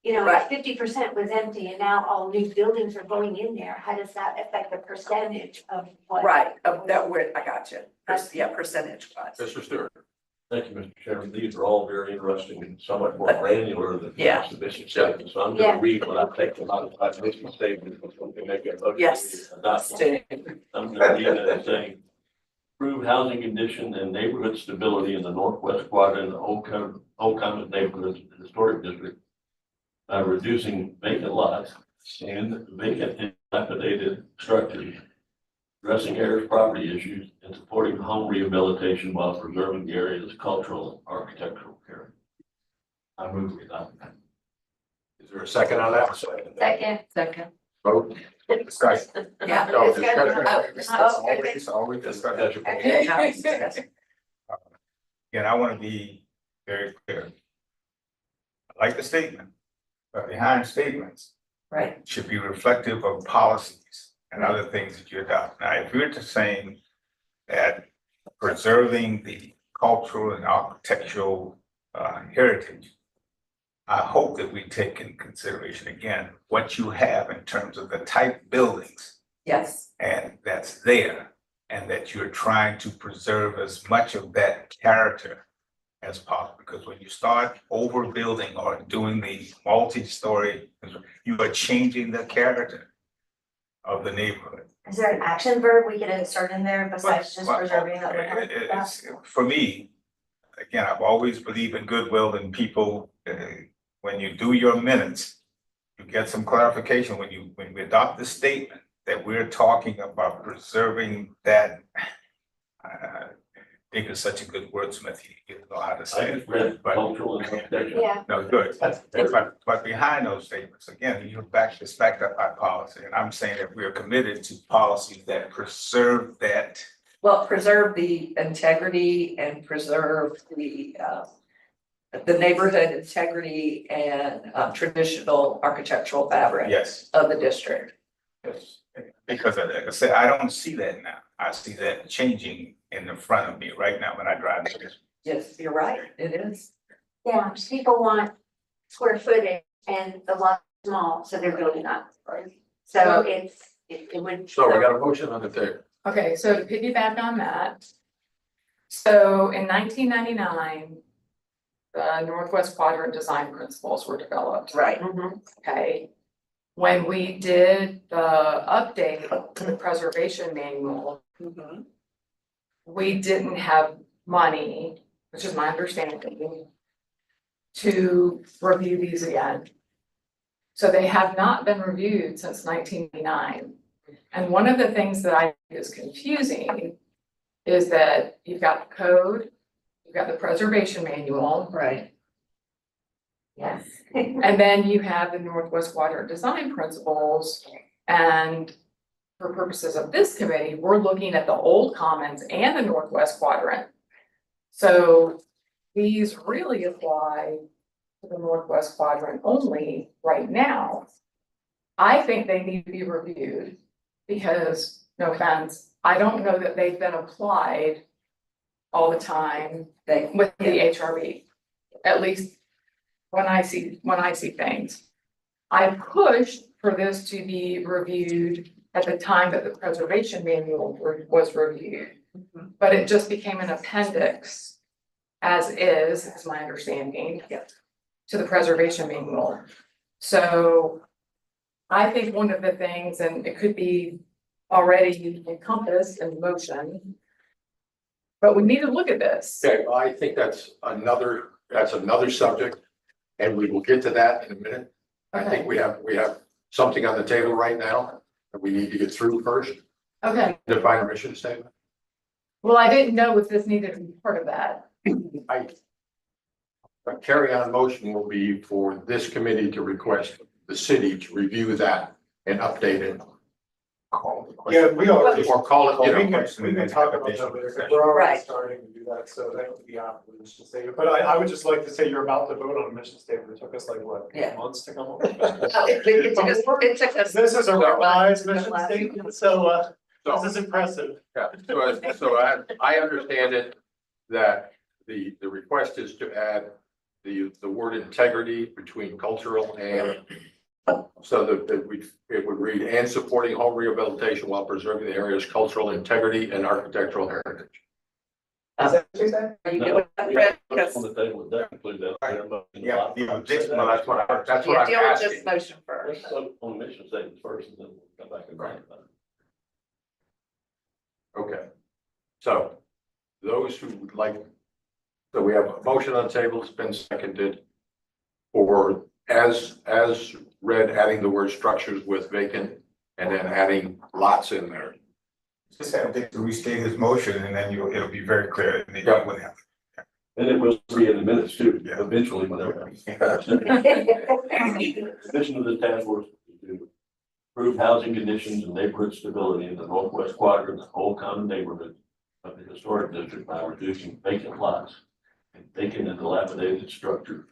you know, Right. 50% was empty and now all new buildings are going in there, how does that affect the percentage of what? Right, that word, I got you. Yeah, percentage wise. Mr. Stewart. Thank you, Mr. Chairman. These are all very interesting and somewhat more granular than Yeah. the mission statement. So I'm Yeah. gonna read what I take a lot of my mission statement, which we can make a motion. Yes. Not, I'm gonna read it as saying, improve housing condition and neighborhood stability in the Northwest Quadrant, Old Common Neighborhood Historic District by reducing vacant lots and vacant and dilapidated structures, addressing areas property issues, and supporting home rehabilitation while preserving the area's cultural and architectural character. I move with that. Is there a second on that? Second. Vote. Discussion. Yeah. No, Discussion. discussion. Always discussion. Again, I want to be very clear. I like the statement, but behind statements Right. should be reflective of policies and other things that you adopt. Now, if you're just saying that preserving the cultural and architectural heritage, I hope that we take in consideration again what you have in terms of the type buildings Yes. and that's there, and that you're trying to preserve as much of that character as possible. Because when you start overbuilding or doing the multi-story, you are changing the character of the neighborhood. Is there an action verb we could insert in there besides just preserving that? For me, again, I've always believed in goodwill and people, when you do your minutes, you get some clarification when we adopt the statement that we're talking about preserving that. Dick is such a good wordsmith, he didn't know how to I say just it, read but cultural and architectural. Yeah, no, good. But behind those statements, again, you're it's backed up by policy, and I'm saying that we're committed to policies that preserve that. Well, preserve the integrity and preserve the neighborhood integrity and traditional architectural fabric Yes. of the district. Yes. Because like I said, I don't see that now. I see that changing in the front of me right now when I drive to this. Yes, you're right, it is. yeah, people want square footage and the lot is small, so they're building up. So it would. So we got a motion on the table. Okay, so to piggyback on that. So in 1999, the Northwest Quadrant design principles were developed. Right. Okay. When we did the update to the preservation manual, Mhm. we didn't have money, which is my understanding, to review these again. So they have not been reviewed since 1999. And one of the things that I think is confusing is that you've got the code, you've got the preservation manual, Right. Yes. and then you have the Northwest Quadrant Design Principles. And for purposes of this committee, we're looking at the Old Commons and the Northwest Quadrant. So these really apply to the Northwest Quadrant only right now. I think they need to be reviewed because, no offense, I don't know that they've been applied all the time with the HRB. At least when I see things. I pushed for this to be reviewed at the time that the preservation manual was reviewed. But it just became an appendix, as is my understanding, to the preservation manual. So I think one of the things, and it could be already encompassed in motion, but we need to look at this. Okay, well, I think that's another subject, and we will get to that in a minute. I think we have something on the table right now that we need to get through first. Okay, Define a mission statement. well, I didn't know if this needed to be part of that. A carry-on motion will be for this committee to request the city to review that and update it. Yeah, we already. Or call it, you know. We can talk about that later, 'cause we're already starting to do that, so that would be after the mission statement. But I would just like to say you're about to vote on a mission statement. It took us like, what, Yeah. months to come up with? It took us. This is a revised mission statement, so So, this is impressive. yeah, so I understand it, that the request is to add the word integrity between cultural and so that it would read, and supporting home rehabilitation while preserving the area's cultural integrity and architectural heritage. Is that what you said? Are you No, doing that, we Fred? have to Because on the table, that include that. Yeah, That's what you I'm deal with this asking. motion Let's first. vote on mission statements first, and then we'll come back and write about it. Okay. So those who would like, so we have a motion on the table, it's been seconded. For as read, adding the word structures with vacant and then adding lots in there. Just have to restate his motion and then it'll be very clear and then you wouldn't have. And it will be in the minutes too, Yeah. eventually, whenever. Mission of the task force is to improve housing conditions and neighborhood stability in the Northwest Quadrant, the whole common neighborhood of the historic district by reducing vacant lots and vacant and dilapidated structures,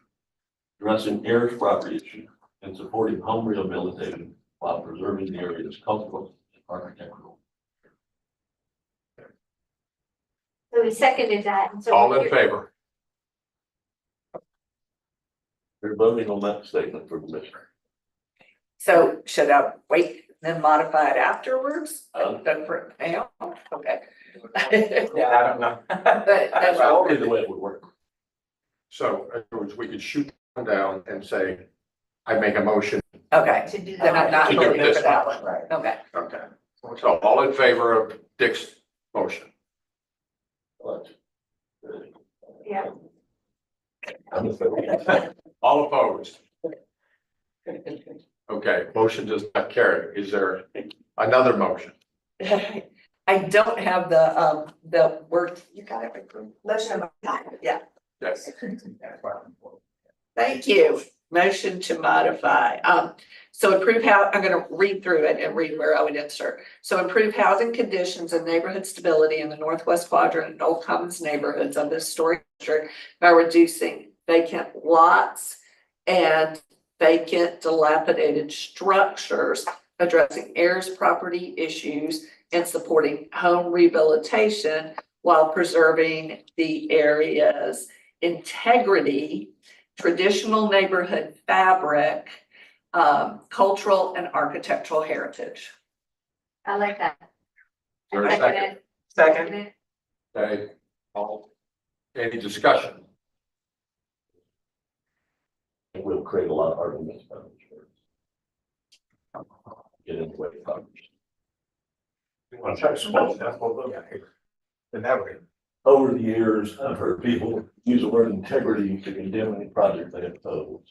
addressing heirs property issues, and supporting home rehabilitation while preserving the area's cultural and architectural. So we seconded that. And so All in favor? They're voting on that statement for the mission. So should I wait, then modify it afterwards? Um, Done for now? Okay. Yeah, I don't know. But that's That would be the way it would work. So in other words, we could shoot them down and say, I make a motion. okay. To do Then I'm not To do voting this for that one. one. Right. Okay. Okay. So all in favor of Dick's motion? Yeah. All opposed? Okay, motion does not carry. Is there another motion? I don't have the word, you got it, Motion of. yeah, Yes. thank you. Motion to modify, so improve how, I'm gonna read through it and read where I would insert. So improve housing conditions and neighborhood stability in the Northwest Quadrant and Old Commons neighborhoods of the historic district by reducing vacant lots and vacant dilapidated structures, addressing heirs property issues and supporting home rehabilitation while preserving the area's integrity, traditional neighborhood fabric, cultural and architectural heritage. I like that. Is there a second? Second. Okay, all, any discussion? It will create a lot of arguments about insurance. Get in the way of Congress. And that way. Over the years, I've heard people use the word integrity to condemn any project they oppose.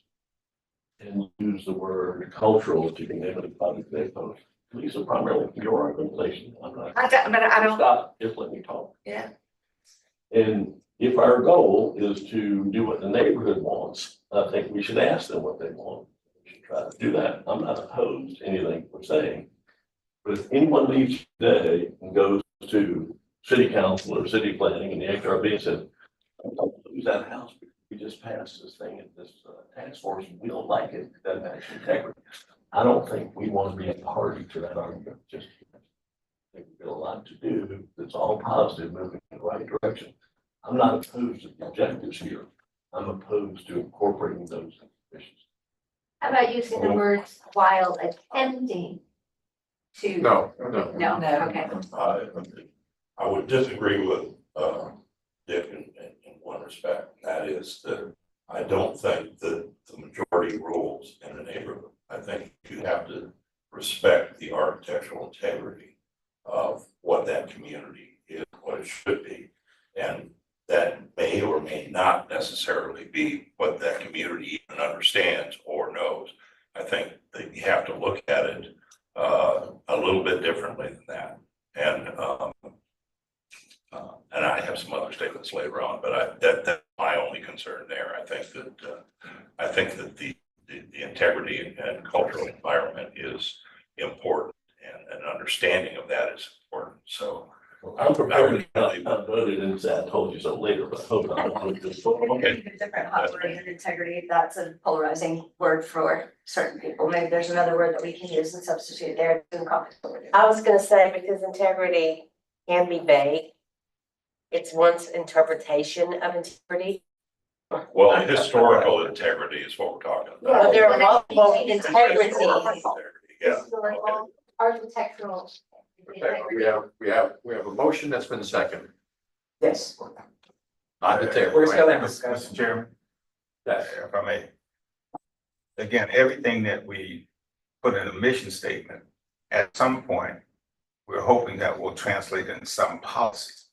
And use the word cultural to condemn any project they oppose. These are primarily your organization. I'm not. I don't, Stop, just let me talk. yeah. And if our goal is to do what the neighborhood wants, I think we should ask them what they want. We should try to do that. I'm not opposed to anything we're saying. But if anyone leaves today and goes to city council or city planning and the HRB and says, lose that house, we just passed this thing at this task force, and we don't like it, it doesn't have integrity. I don't think we want to be a party to that argument, just. I think we've got a lot to do, that's all positive, moving in the right direction. I'm not opposed to the objectives here, I'm opposed to incorporating those issues. How about using the words while attempting to? No. No, okay. I would disagree with, Dick in one respect, and that is that I don't think that the majority rules in a neighborhood. I think you have to respect the architectural integrity of what that community is, what it should be. And that may or may not necessarily be what that community even understands or knows. I think that you have to look at it a little bit differently than that. And I have some other statements later on, but that's my only concern there. I think that the integrity and cultural environment is important, and an understanding of that is important. So I'm prepared to not voted and say I told you so later, but I hope I don't. Okay. A different hot word than integrity, that's a polarizing word for certain people. Maybe there's another word that we can use and substitute there to encompass. I was gonna say, because integrity can be vague. It's one's interpretation of integrity. Well, historical integrity is what we're talking about. But there are multiple integrities. Yeah. Historical, architectural. Okay, we have a motion that's been seconded Yes, on the table. we're still in Mr. discussion. Chairman, Yes. if I may. Again, everything that we put in a mission statement, at some point, we're hoping that will translate into some policies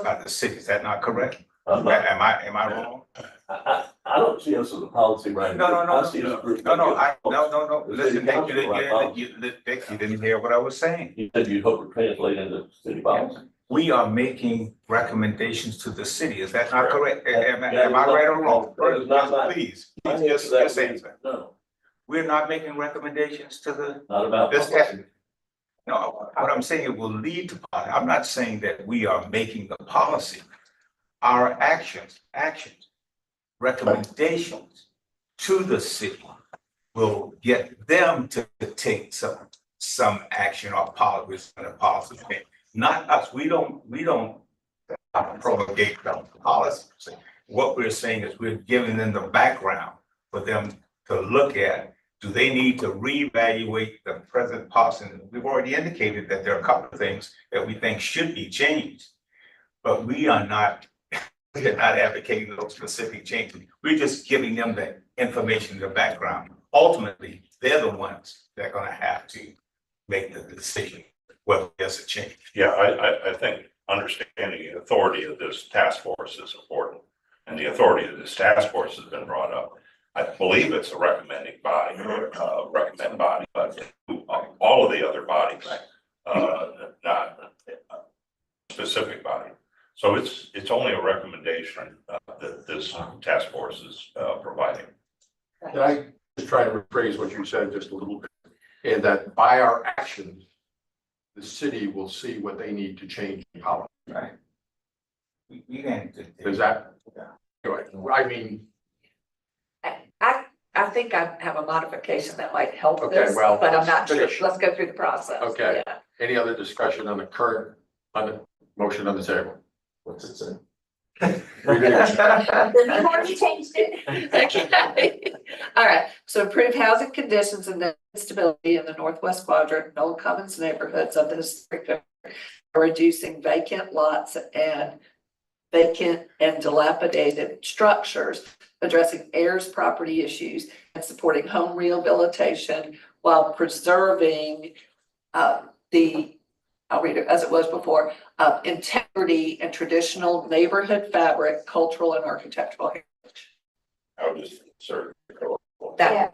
by the city. Is that not correct? I'm not, Am I wrong? I don't see us as a policy right No, now. no, I see us as a group. No. Listen, Dick, you didn't hear what I was saying. You said you'd hope to translate into city policy. We are making recommendations to the city. Is that not correct? Am That I is right or wrong? that is not mine. Please, My please, answer to that just would be answer. no, We're not making recommendations to the, not about this, policy. no, what I'm saying, it will lead to, I'm not saying that we are making the policy. Our actions, recommendations to the city will get them to take some action or policy, not us. We don't promulgate the policy. What we're saying is we're giving them the background for them to look at. Do they need to reevaluate the present policy? We've already indicated that there are a couple of things that we think should be changed. But we are not advocating those specific changes. We're just giving them the information, the background. Ultimately, they're the ones that are gonna have to make the decision whether there's a change. Yeah, I think understanding the authority of this task force is important. And the authority of this task force has been brought up. I believe it's a recommending body, but all of the other bodies, not a specific body. So it's only a recommendation that this task force is providing. Can I just try to rephrase what you said just a little bit? And that by our actions, the city will see what they need to change in policy. Right. We can't. Is that? Anyway, I mean, I think I have a modification that might help Okay, this, well, but I'm not sure. finish. Let's go through the process. Okay. Yeah. any other discussion on the motion on the table? What's it say? You've already changed it. Okay. All right, so improve housing conditions and stability in the northwest quadrant, Knoll Commons neighborhoods of the district, reducing vacant lots and vacant and dilapidated structures, addressing heirs property issues and supporting home rehabilitation while preserving I'll read it as it was before, integrity and traditional neighborhood fabric, cultural and architectural heritage. I would just insert. That-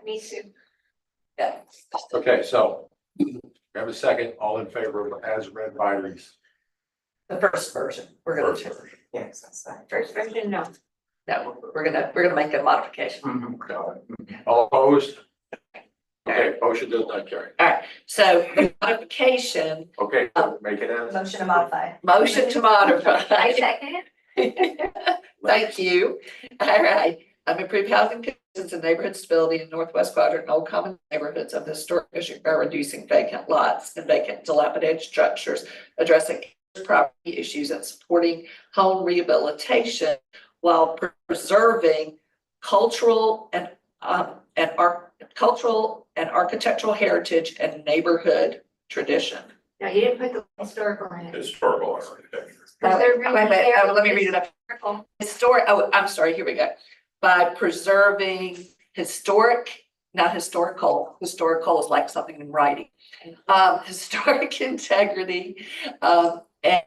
Me too. Yeah. Okay, so we have a second, all in favor of as read by Lisa. The first version, we're gonna First change. version. Yes, that's right. First version, no. No, we're gonna make a modification. Mhm. All opposed? Okay, motion does not carry. All right, so the modification, Okay, make it as. Motion to modify. motion to modify. I second it. Thank you. All right, improve housing conditions and neighborhood stability in Northwest Quadrant and Old Common neighborhoods of the historic district by reducing vacant lots and vacant dilapidated structures, addressing property issues and supporting home rehabilitation while preserving cultural and cultural and architectural heritage and neighborhood tradition. No, you didn't put the historical in it. Historical architecture. Because they're Wait, wait, let me read it up. Historical. Historic, oh, I'm sorry, here we go. By preserving historic, not historical is like something in writing. Historic integrity, and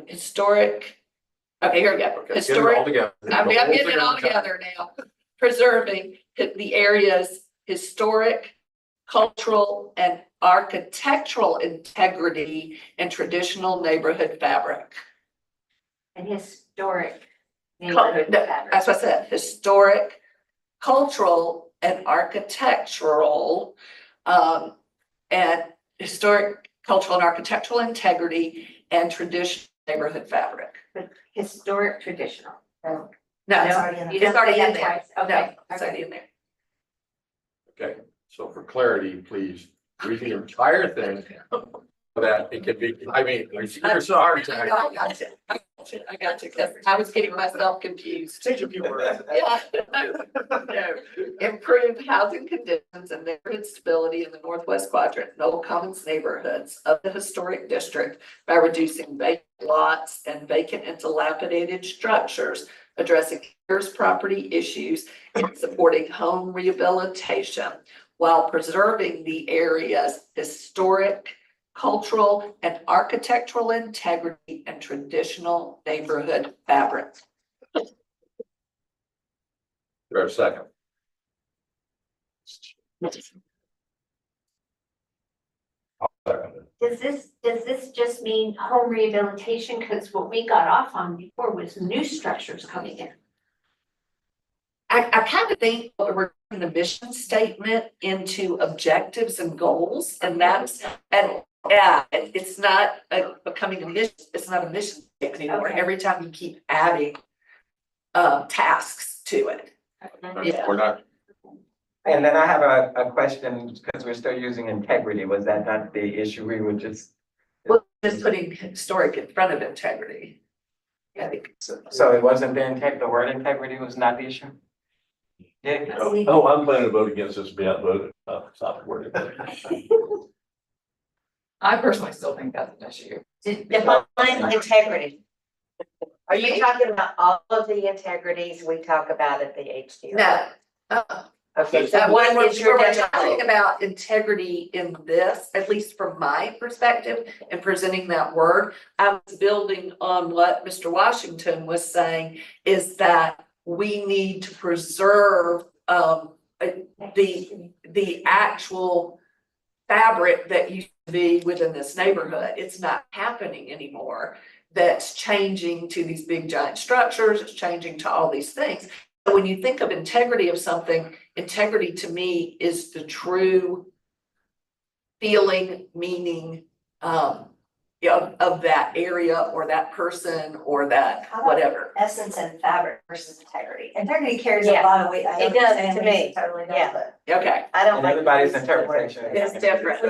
historic, okay, here we go. Okay, get it all Historic, together. I'm getting it all together now. Preserving the area's historic, cultural, and architectural integrity and traditional neighborhood fabric. And historic neighborhood No, fabric. that's what I said, historic, cultural, and architectural, and historic, cultural, and architectural integrity and traditional neighborhood fabric. Historic traditional. No, It's already in You the. it's don't already say in that there. twice. No, Okay, it's already in there. Okay, so for clarity, please read the entire thing so that it can be, I mean, it's a hard time. No, I got you. I got you, 'cause I was getting myself confused. Change a few words. Yeah. No. Improve housing conditions and neighborhood stability in the Northwest Quadrant and Old Commons neighborhoods of the historic district by reducing vacant lots and vacant and dilapidated structures, addressing property issues and supporting home rehabilitation while preserving the area's historic, cultural, and architectural integrity and traditional neighborhood fabric. For a second. Does this just mean home rehabilitation? Because what we got off on before was new structures coming in. I kind of think we're turning the mission statement into objectives and goals, and that's, and yeah, it's not becoming a mission, it's not a mission statement anymore. Okay. Every time you keep adding tasks to it. Yeah. We're not, And then I have a question, because we're still using integrity. Was that not the issue we were just? Well, just putting historic in front of integrity. I think So it wasn't the word integrity was not the issue? Yeah. Oh, I'm planning to vote against this, be outvoted, stop wording. I personally still think that's an issue. Define integrity. Are you talking about all of the integrities we talk about at the HDR? no. Okay, so When what is your we're talking definition? about integrity in this, at least from my perspective, and presenting that word, I was building on what Mr. Washington was saying, is that we need to preserve the actual fabric that used to be within this neighborhood. It's not happening anymore. That's changing to these big giant structures, it's changing to all these things. So when you think of integrity of something, integrity to me is the true feeling, meaning, of that area or that person or that How about whatever. Essence and fabric versus integrity. Integrity carries a Yeah, lot of weight. I it know does saying to Lisa me. Totally does, Yeah. but. Okay, I don't And like. everybody's to use the word. interpretation. it's different.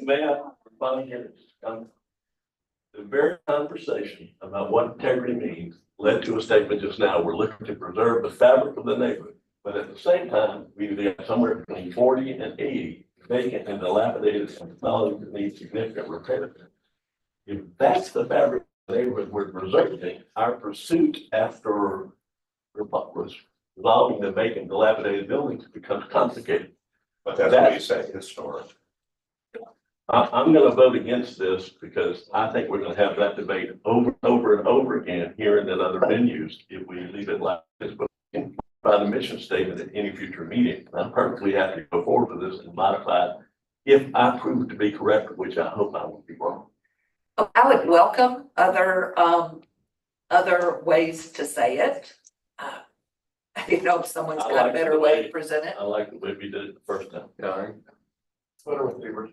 May I respond here? The very conversation about what integrity means led to a statement just now, we're looking to preserve the fabric of the neighborhood. But at the same time, we've got somewhere between 40 and 80 vacant and dilapidated facilities that need significant repair. If that's the fabric of the neighborhood we're preserving, our pursuit after resolving the vacant dilapidated buildings becomes complicated. But that's what you say, historic. I'm gonna vote against this because I think we're gonna have that debate over and over again here and in other venues if we leave it like this. But modify the mission statement at any future meeting. I'm perfectly happy to go forward with this and modify it if I prove to be correct, which I hope I will be wrong. I would welcome other ways to say it. I didn't know if someone's I got a like better the way way- to present it. I like the way we did it the first time. Yeah. Whatever favor.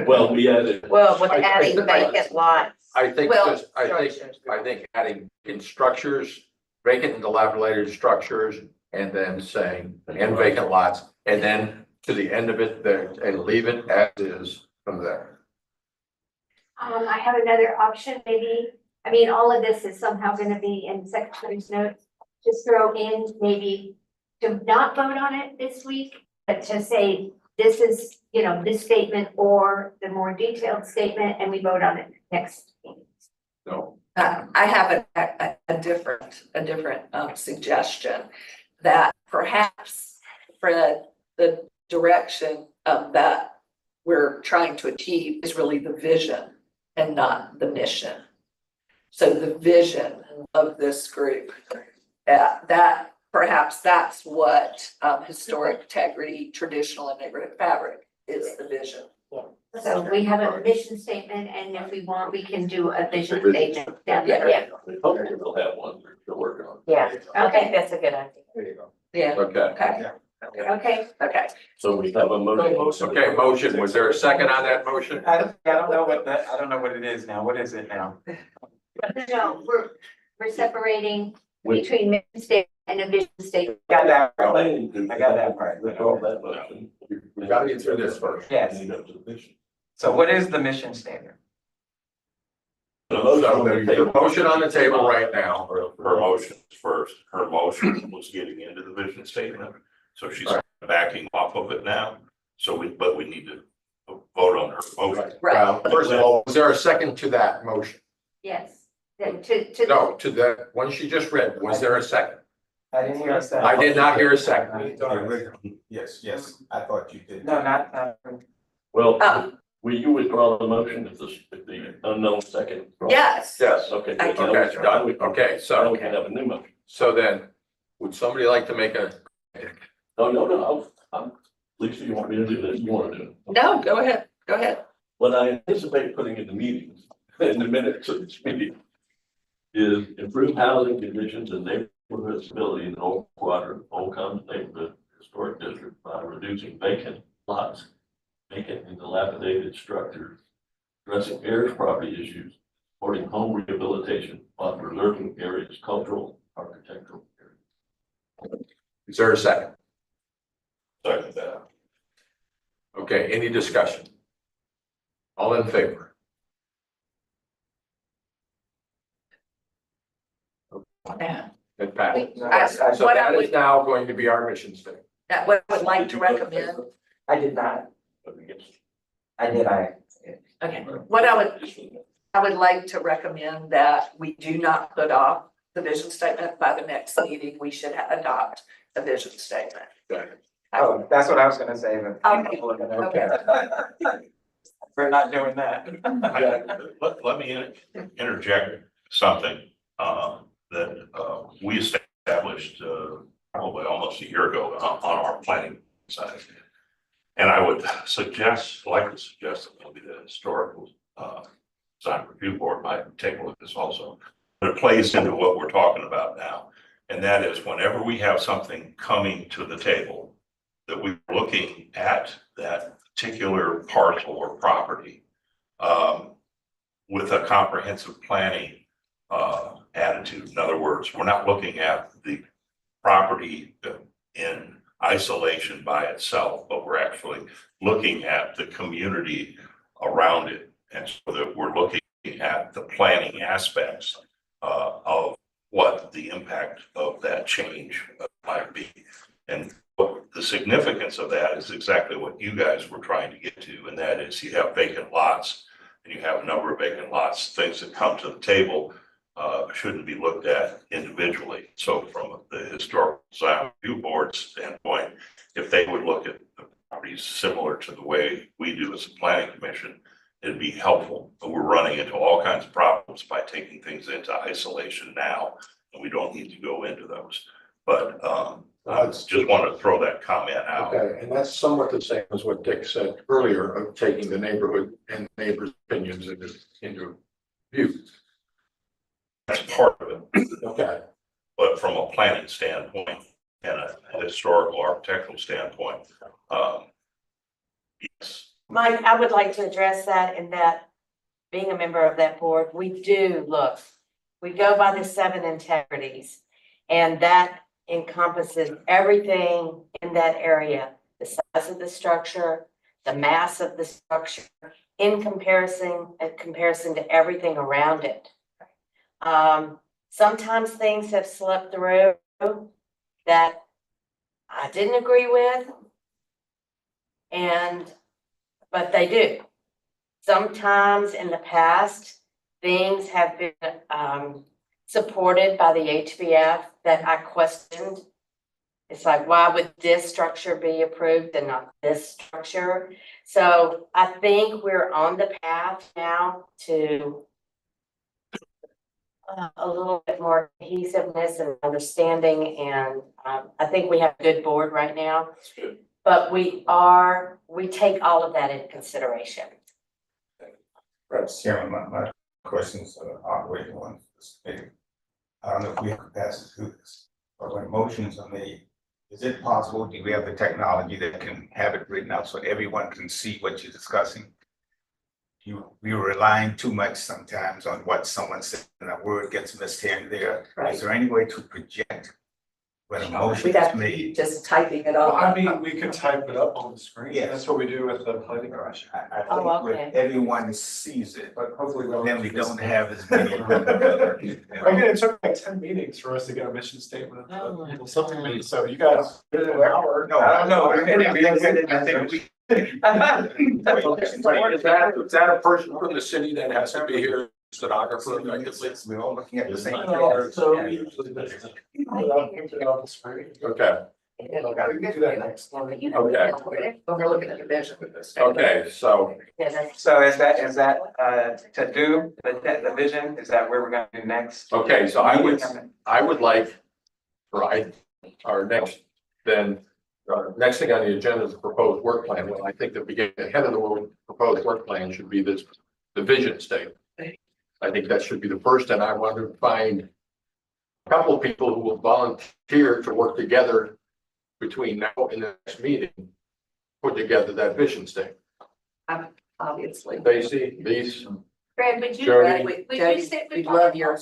Well, we added. Well, with I- adding I- vacant lots. I think, Well, just- I think adding in structures, vacant and dilapidated structures, and then saying, and vacant lots, and then to the end of it, there, and leave it as is from there. I have another option, maybe, I mean, all of this is somehow gonna be in the secretary's notes. Just throw in maybe to not vote on it this week, but to say, this is, you know, this statement or the more detailed statement, and we vote on it next meeting. No, I have a different suggestion that perhaps for the direction that we're trying to achieve is really the vision and not the mission. So the vision of this group, that perhaps that's what historic integrity, traditional and neighborhood fabric is the vision. So we have a mission statement, and if we want, we can do a vision statement down there. Yeah. Hopefully they'll have one they're working on. Yeah, I think that's a good idea. there you go. Yeah, Okay. okay, Okay, okay. So we have a motion. Okay, motion. Was there a second on that motion? I don't know what it is now. What is it now? no, we're separating With- between mission statement and a vision statement. Got that right. Planning to- I got that right. Withdraw that motion. We gotta get through this first. Yes. Need up to the mission. So what is the mission statement? The motion So on the there's a table. motion on the table right now. Her motion first, her motion was getting into the vision statement, so she's backing off of it now. So but we need to vote on her motion. Well, first of all, was there a second to that motion? Yes, then to. No, to the one she just read. Was there a second? I didn't hear a second. I did not hear a second. Yes, I thought you did. No, not, Well, Um, will you withdraw the motion if the unknown second? Yes. Yes. Okay. I good. can- Okay, done. Okay, Now so, we can have a new motion. so then, would somebody like to make a, No, Lisa, you want me to do this? You want to do it? No, go ahead, go ahead. What I anticipate putting in the meetings, in the minutes of this meeting, is improve housing conditions and neighborhood stability in the Old Quadrant, Old Common Neighborhood Historic District by reducing vacant lots, vacant and dilapidated structures, addressing heirs property issues, supporting home rehabilitation while preserving areas cultural, architectural areas. is there a second? Second that. Okay, any discussion? All in favor? Yeah. It passed. So What I that is would, now going to be our mission statement. what I would like to recommend, I did not. I did, okay, what I would like to recommend that we do not put off the vision statement. By the next meeting, we should adopt a vision statement. oh, that's what I was gonna say, but. Okay. We're not doing that. Let me interject something, that, we established, probably almost a year ago on our planning side. And I would like to suggest that maybe the historical, design review board might take a look at this also. But it plays into what we're talking about now. And that is whenever we have something coming to the table, that we're looking at that particular parcel or property, with a comprehensive planning, attitude. In other words, we're not looking at the property in isolation by itself, but we're actually looking at the community around it. And so that we're looking at the planning aspects of what the impact of that change might be. And the significance of that is exactly what you guys were trying to get to, and that is you have vacant lots, and you have a number of vacant lots, things that come to the table shouldn't be looked at individually. So from the historical design review board standpoint, if they would look at the properties similar to the way we do as a planning commission, it'd be helpful. But we're running into all kinds of problems by taking things into isolation now, and we don't need to go into those. But, I just wanted to throw that comment out. Okay, and that's somewhat the same as what Dick said earlier of taking the neighborhood and neighbors' opinions into view. That's part of it, Okay, but from a planning standpoint and a historical architectural standpoint, yes. Mike, I would like to address that in that, being a member of that board, we go by the 7 integrities. And that encompasses everything in that area, the size of the structure, the mass of the structure, in comparison to everything around it. Sometimes things have slipped through that I didn't agree with. But they do. Sometimes in the past, things have been supported by the HBF that I questioned. It's like, why would this structure be approved and not this structure? So I think we're on the path now to a little bit more cohesiveness and understanding, and I think we have a good board right now. But we take all of that into consideration. Chairman, my questions are operating on this thing. I don't know if we have capacity to do this, but when motions are made, is it possible, do we have the technology that can have it written out so everyone can see what you're discussing? We were relying too much sometimes on what someone said and a word gets missed here and there. Is there any way to project when a motion We'd have is to be made? just typing it all. I mean, we could type it up on the screen. Yes. That's what we do with the planning garage. I Oh, think when okay. everyone sees it, But hopefully. then we don't have as many. Again, it took like 10 meetings for us to get a mission statement. Oh, Something, so you guys did it in an hour. No, I don't know. I think we. is that a person from the city that has to be here, stenographer? We're all looking at the same. Okay, We can do that next one. okay, We're looking at the vision with this. okay, so, Yeah, that's So is that to do the vision? Is that where we're gonna do next? okay, so I would like, our next thing on the agenda is the proposed work plan. Well, I think the head of the proposed work plan should be the vision statement. I think that should be the first, and I want to find a couple of people who will volunteer to work together between now and the next meeting, put together that vision statement. Obviously. Stacy, these, Fred, would you, Jody. would you Jody, sit we with? love your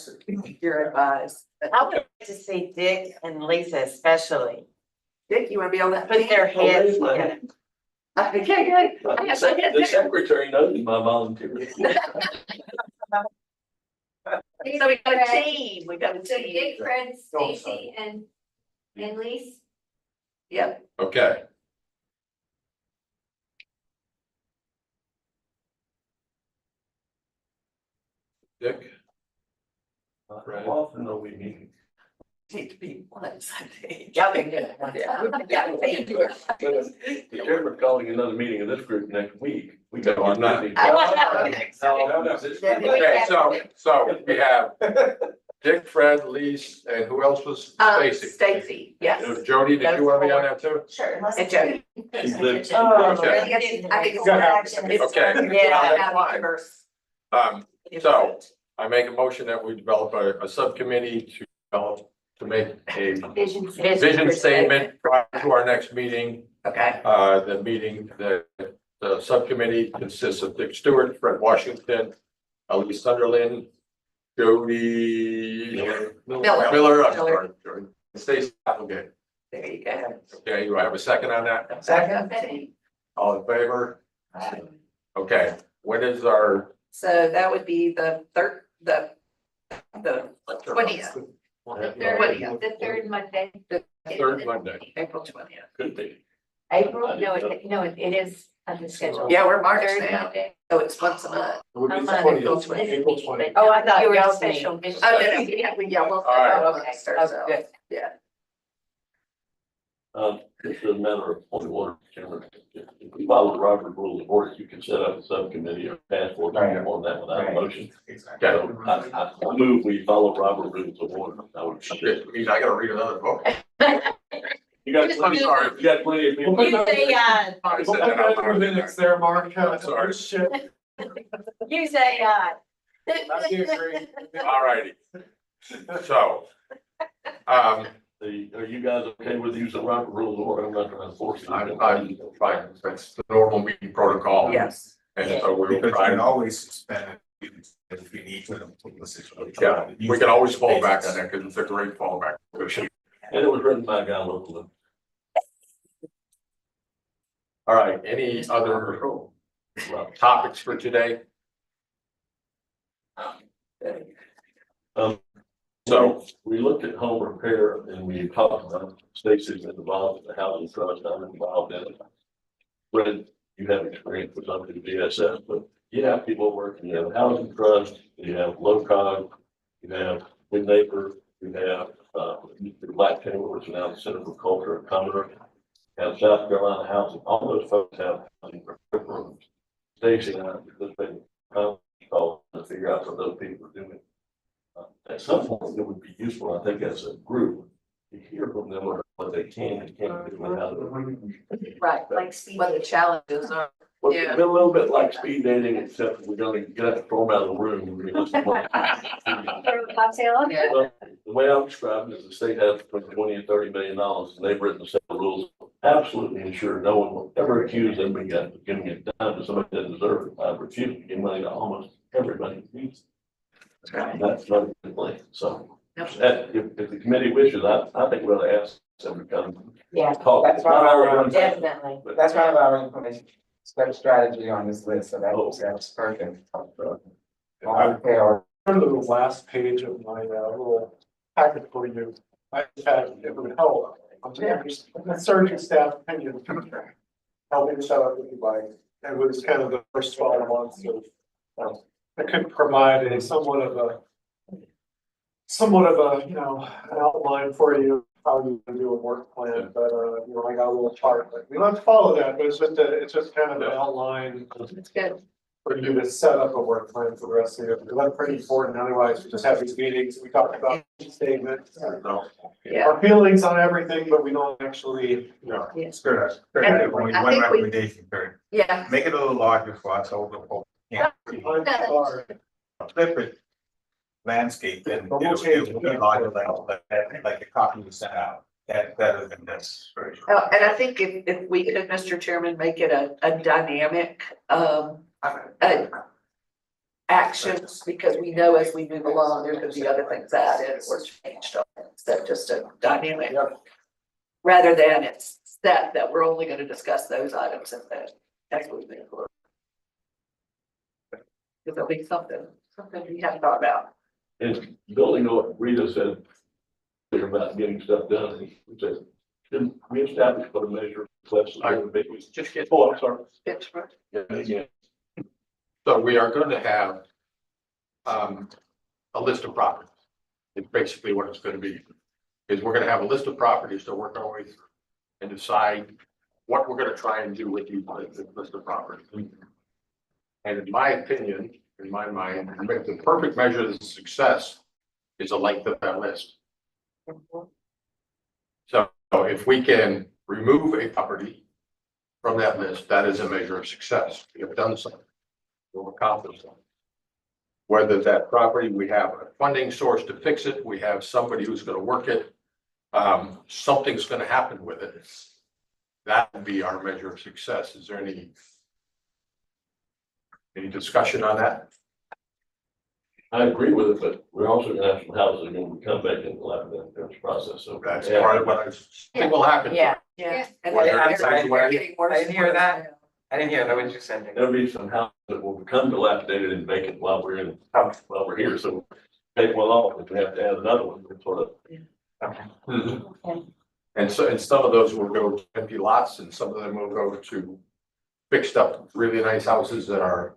advice. I would like to see Dick and Lisa especially Dick, you wanna be on that? put their heads together. Okay, good. I guess I had The to. secretary knows my volunteer. So we got a team, we got a So team. Dick, Fred, Stacy, and Lise. Yep, okay. Dick? Often though we meet. need to be once, I think. Y'all can do it. The chairman calling another meeting of this group next week. We got. No, I'm not. Okay, So we have Dick, Fred, Lise, and who else was Stacy? Stacy, yes. Jody, did you want to be on that too? Sure. And Jody. She's lived. Oh, Okay. I think it's. Okay. Yeah. So I make a motion that we develop a subcommittee to make a Vision. vision statement prior to our next meeting. Okay, The subcommittee consists of Dick Stewart, Fred Washington, Elise Sunderland, Jody Miller, I'm sorry, Jody, Stacy Applegate. there you go. Okay, do I have a second on that? Second. All in favor? Okay, when is our? So that would be the third, the 20th, The third Monday. Third Monday. April 20th. Could be. April, no, it is under schedule. Yeah, we're March Third now, Monday. so it's once a month. It would be I'm the on 20th. April 20th. April 20th. Oh, I thought You were a y'all special meeting. vision. Oh, no, we'll. right. Oh, good. Yeah. It's a matter of point of order, Chairman. If we follow the Robert Rules of Order, you can set up a subcommittee or task force on that without a motion. Exactly. So I move we follow Robert Rules of Order. I would. I gotta read another book. You got plenty, you got plenty of people. Use a, I said that out loud. Minutes there, Mark. Sorry. Shit. use a, I do agree. All righty. So, Are you guys okay with using Robert rules of order? I'm not trying to force you. I'm fine, that's the normal meeting protocol. Yes. And so we will Because you try can to, always suspend it if we need to. yeah, we can always fall back on that because it's a great fallback. And it was written by a guy locally. All right, any other topics for today? So we looked at home repair and we talked about Stacy's involved in the housing trust, I'm involved in it. Fred, you have experience with something to DSS, but you have people working, you have housing trust, you have LoCog, you have Good Neighbor, you have the Black Chamber, which is now the Center for Culture and Commerce, and South Carolina Housing, all those folks have housing programs. Stacy and I have just been calls to figure out what those people are doing. At some point, it would be useful, I think, as a group, to hear from them what they can and can't do without it. Right, like what the challenges are. Well, Yeah. it's been a little bit like speed dating, except we're gonna get to throw them out of the room. when we listen to what- Cocktail. Yeah. Well, the way I'm describing it is the state has between $20 and $30 million, and they've written a set of rules, absolutely ensure no one will ever accuse them of giving it down to somebody that doesn't deserve it. I refuse to give money to almost everybody who needs it. That's not a good thing, so. Yep. If the committee wishes, I think we'll ask them to come. yeah, Talk. That's Not all at why one time, definitely. but That's one of our information strategy on this list, so that's perfect. Okay, or Turn to the last page of my little packet for you. I just had, it would help. The surgeon staff opinion. Help me set up with you by, it was kind of the first 12 months of, I could provide a somewhat of a, you know, an outline for you, how you can do a work plan, but, you know, I got a little chart, but we don't have to follow that, but it's just kind of an outline. It's good. For you to set up a work plan for the rest of the year, because that's pretty important, otherwise we just have these meetings, we talk about statements. Yeah. Our feelings on everything, but we don't actually, you know. It's good. And Only I one think we- recommendation, Kurt. Yeah. Make it a little larger for us, hold the whole. Yeah. Flip it. Landscape and But we'll it'll change be it. larger like a copy you sent out. That better than this version. And I think if we could, Mr. Chairman, make it a dynamic, actions, because we know as we move along, there could be other things added or changed on it, instead just a dynamic. Rather than it's set that we're only gonna discuss those items and then as we move forward. Because there'll be something we haven't thought about. And building on what Rita said about getting stuff done, he said, should we establish what a measure of success? Just get. Oh, I'm sorry. It's right. Yeah. So we are going to have a list of properties. It's basically what it's going to be. Is we're going to have a list of properties to work our way through and decide what we're going to try and do with these list of properties. And in my opinion, in my mind, the perfect measure of success is the length of that list. So if we can remove a property from that list, that is a measure of success. We have done something. We'll accomplish something. Whether that property, we have a funding source to fix it, we have somebody who's gonna work it, something's gonna happen with it. That would be our measure of success. Is there any discussion on that? I agree with it, but we're also gonna have some houses that will come back in the this process, so. That's part of what I think will happen. Yeah. Yeah. And Well, they're- I'm sorry, they're getting worse I didn't and hear worse that. now. I didn't hear that, what you said. There'll be some houses that will become dilapidated and vacant while we're here, so take one off, if we have to add another one, we'll sort of. Okay. And so, and some of those will go to empty lots and some of them will go to fixed up, really nice houses that are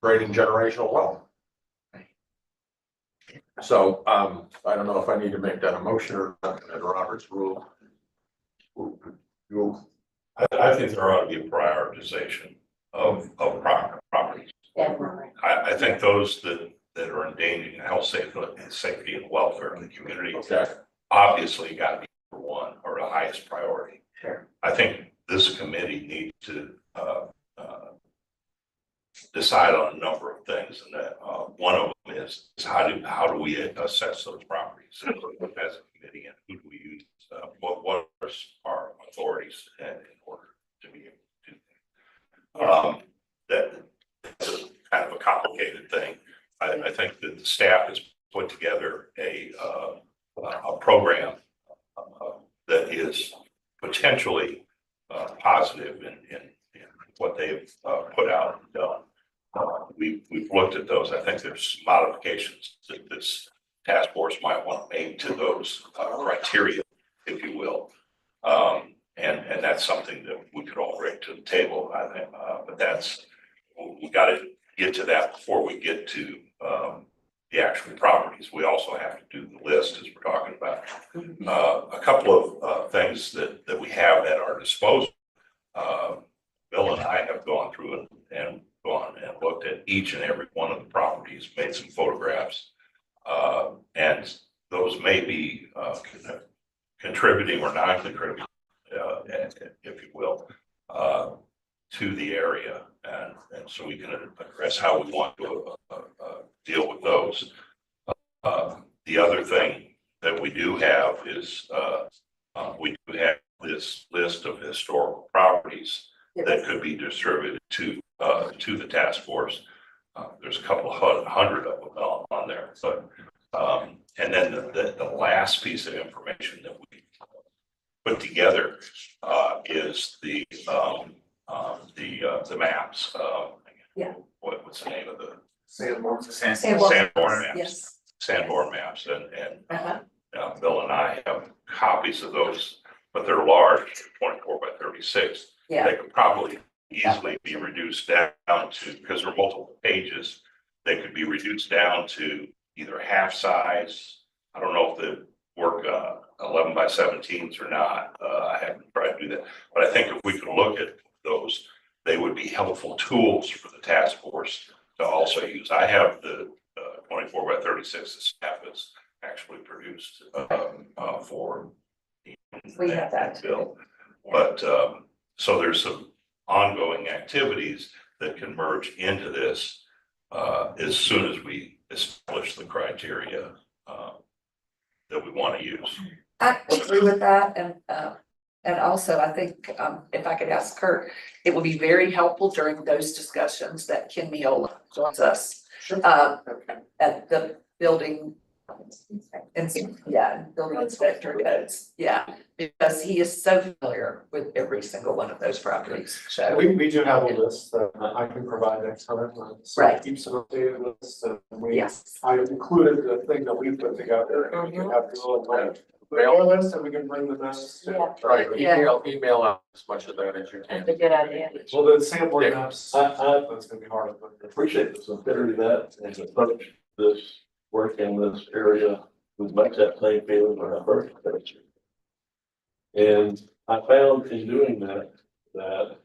creating generational wealth. So, I don't know if I need to make that a motion or not, at Robert's rule. I think there ought to be a prioritization of properties. Definitely. I think those that are endangering the health, safety and welfare of the community Okay. obviously got to be one or the highest priority. Sure. I think this committee needs to, decide on a number of things, and that, one of them is how do we assess those properties as a committee, and who do we use? What are our authorities in order to be able to do that? That's kind of a complicated thing. I think that the staff has put together a program that is potentially positive in what they've put out and done. We've looked at those. I think there's modifications that this task force might want to make to those criteria, if you will. And that's something that we could all bring to the table, I think. But we got to get to that before we get to the actual properties. We also have to do the list, as we're talking about. A couple of things that we have at our disposal. Bill and I have gone through and looked at each and every one of the properties, made some photographs. And those may be contributing or non-contributing, if you will, to the area. And so we can address how we want to deal with those. The other thing that we do have is we do have this list of historical properties that could be distributed to the task force. There's a couple of hundred of them on there, but and then the last piece of information that we put together is the maps. What's the name of the Sanborn. Sanborn maps? Yes. Sanborn maps, and Bill and I have copies of those, but they're large, 24 by 36. Yeah. They could probably easily be reduced down to, because there are multiple pages, they could be reduced down to either half size. I don't know if they work 11 by 17s or not. I haven't tried to do that, but I think if we could look at those, they would be helpful tools for the task force to also use. I have the 24 by 36 the staff has actually produced for We have that too. Bill. But so there's some ongoing activities that can merge into this as soon as we establish the criteria that we want to use. I agree with that, and also I think, if I could ask Kurt, it would be very helpful during those discussions that Ken Miola joins us. At the building. Building inspector codes, because he is so familiar with every single one of those properties, so. We do have a list that I can provide next time. Right. Keeps an updated list, and Yes. I included the thing that we put together, and we can have the list, and we can bring the best. Right, Yeah. email out as much of that as you can. That's a good idea. Well, the Sanborn Yeah. maps, I that's gonna be hard, but. appreciate the sincerity of that and approach this work in this area with much that same feeling when I first started. And I found in doing that, that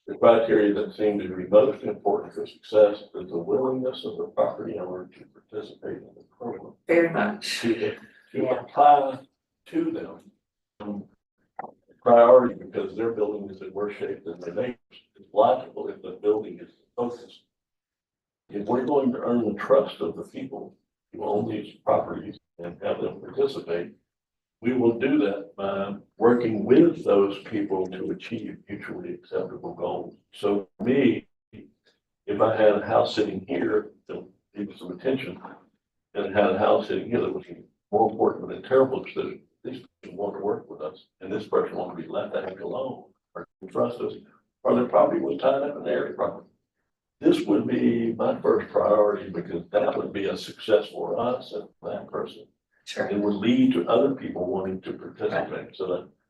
the criteria that seemed to be most important for success is the willingness of the property owner to participate in the program. Very much. To apply to them priority, because their building is in worse shape than their neighbors. It's logical if the building is focused. If we're going to earn the trust of the people who own these properties and have them participate, we will do that by working with those people to achieve mutually acceptable goals. So for me, if I had a house sitting here that needed some attention, and had a house sitting here that was more important than terrible, that these people want to work with us, and this person want to be left the heck alone, or trust us, or their property was tied up in their area property. This would be my first priority, because that would be a success for us and that person. Sure. It would lead to other people wanting to participate. So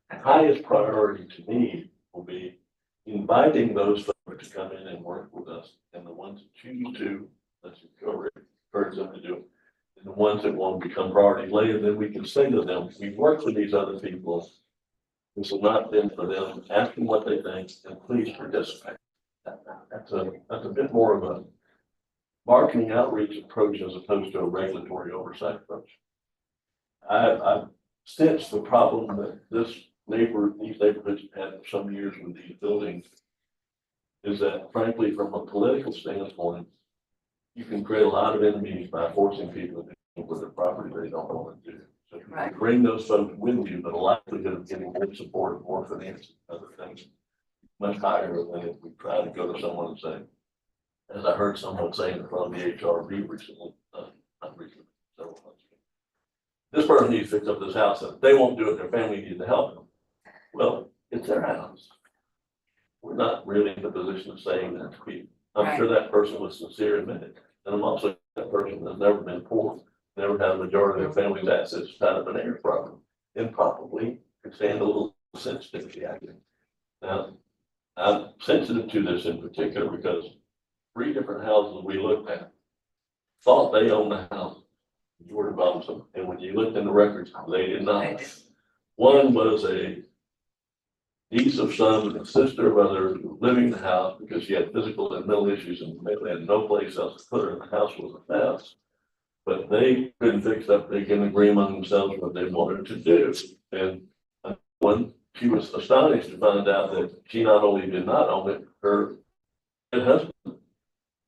the highest priority to me will be inviting those folks to come in and work with us, and the ones that choose to, let's encourage them to do it. And the ones that won't become priority later, then we can say to them, we've worked with these other people. This has not been for them. Ask them what they think, and please participate. That's a bit more of a marketing outreach approach as opposed to a regulatory oversight approach. I've since the problem that these neighborhoods have had for some years with these buildings is that frankly, from a political standpoint, you can create a lot of enemies by forcing people to do with their property they don't want to do. So if you Right. bring those folks with you, the likelihood of getting more support, more finance, other things, much higher than if we try to go to someone and say, as I heard someone say in front of the HRB recently, not recently, several months ago, this person needs to fix up this house, and if they won't do it, their family needs to help them. Well, it's their house. We're not really in the position of saying that to people. I'm sure that person was sincere in it, and I'm also that person that's never been poor, never had a majority of their family's assets tied up in their property, and probably could stand a little sensitivity, I think. Now, I'm sensitive to this in particular because 3 different houses we looked at thought they owned the house, Jordan Robinson, and when you looked in the records, they did not. One was a niece of some and a sister of others who were living in the house because she had physical and mental issues and they had no place else to put her, and the house was a mess. But they couldn't fix up, they can agree among themselves what they wanted to do. And when she was astonished to find out that she not only did not own it, her husband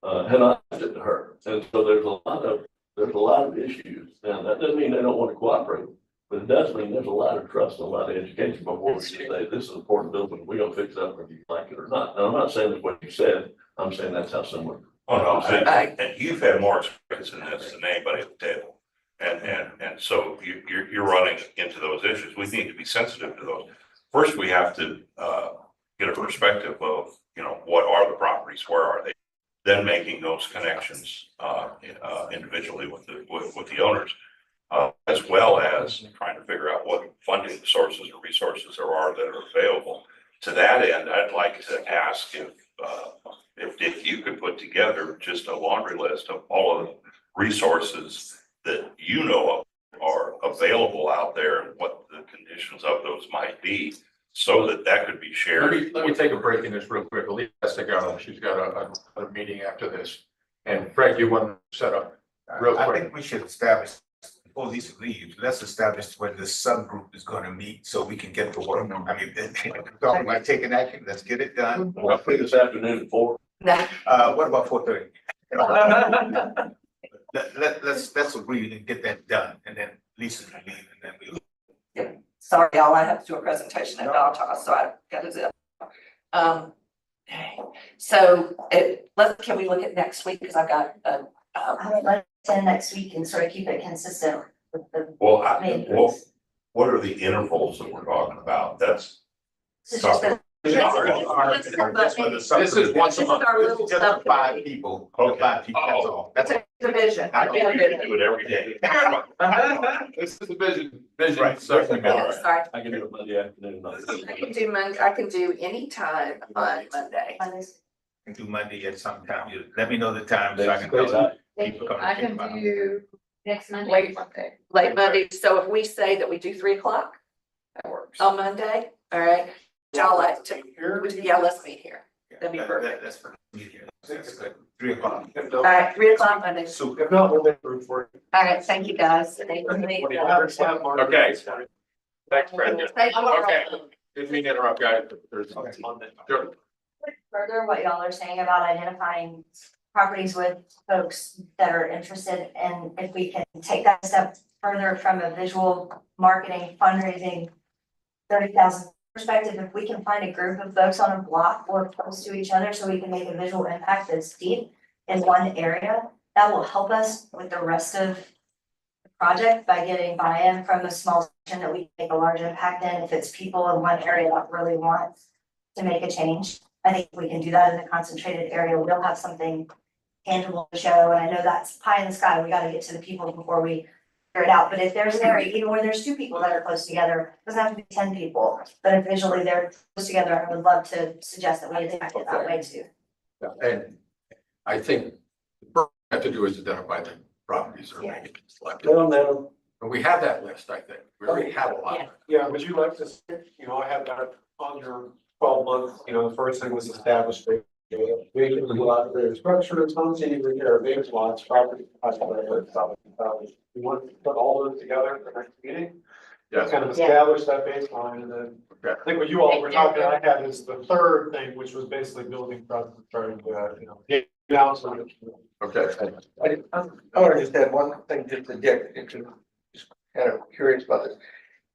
had not left it to her. And so there's a lot of issues. Now, that doesn't mean they don't want to cooperate, but it does mean there's a lot of trust and a lot of education before we can say, this is an important building, we're gonna fix it up whether you like it or not. Now, I'm not saying that's what you said, I'm saying that's how someone. Oh, no, and you've had more experience in this than anybody at the table. And so you're running into those issues. We need to be sensitive to those. First, we have to, get a perspective of, what are the properties, where are they? Then making those connections, individually with the owners. As well as trying to figure out what funding sources or resources there are that are available. To that end, I'd like to ask if you could put together just a laundry list of all of the resources that you know of are available out there and what the conditions of those might be, so that could be shared. Let me take a break in this real quick. Alita has to go. She's got a meeting after this. And Fred, you want to set up real I quick? think we should establish, before Lisa leaves, let's establish where the subgroup is gonna meet so we can get to work. I mean, talking about taking action, let's get it done. I'll put this afternoon at 4. What about 4:30? Let's agree and get that done, and then Lisa can leave, and then we. Sorry, y'all, I have to do a presentation at Valdosta, so I got to zip. So can we look at next week? Because I've got I would like to attend next week and sort of keep it consistent with the Well, main. what are the intervals that we're talking about? That's. This is just a- This is once a month, this is just for 5 people, the 5 people, that's all. That's it. division. I think we can do it every day. This is the vision. Right. Subcommittee. Sorry, I can do it Monday afternoon. I can do any time on Monday. Can do Monday at some time, you let me know the time, so I can tell people coming. I can do next Monday. Late Monday. Late Monday, so if we say that we do 3 o'clock That works. on Monday, all right? Y'all like to, yeah, let's meet here. That'd be perfect. That's for me here. That's good. 3 o'clock. All right, 3 o'clock Monday. Super. If not, we'll make room for it. All right, thank you, guys. Thank you. Okay. Thanks, Fred. Thank you. Okay. Didn't mean to interrupt, guys. There's. Sure. Further what y'all are saying about identifying properties with folks that are interested, and if we can take that step further from a visual marketing fundraising 30,000 perspective, if we can find a group of folks on a block or close to each other so we can make a visual impact that's deep in one area, that will help us with the rest of the project by getting buy-in from a small section that we can make a large impact in. If it's people in one area that really want to make a change, I think if we can do that in a concentrated area, we'll have something tangible to show. And I know that's pie in the sky. We gotta get to the people before we figure it out. But if there's an area, even where there's 2 people that are close together, it doesn't have to be 10 people. But if visually they're close together, I would love to suggest that we attack it that way too. And I think the first thing we have to do is identify the properties that are making it selected. No. And we have that list, I think. We already have a lot. Yeah, would you like to, I have that on your 12-month, the first thing was established. Vacant lot, there's structure, non-city repair, vacant lots, property. We want to put all those together for next meeting. Yes. kind of establish that baseline, and then I think what you all were talking, I had is the third thing, which was basically building trust and starting to, get down to it. Okay. I want to just add one thing to the Dick, just kind of curious about this.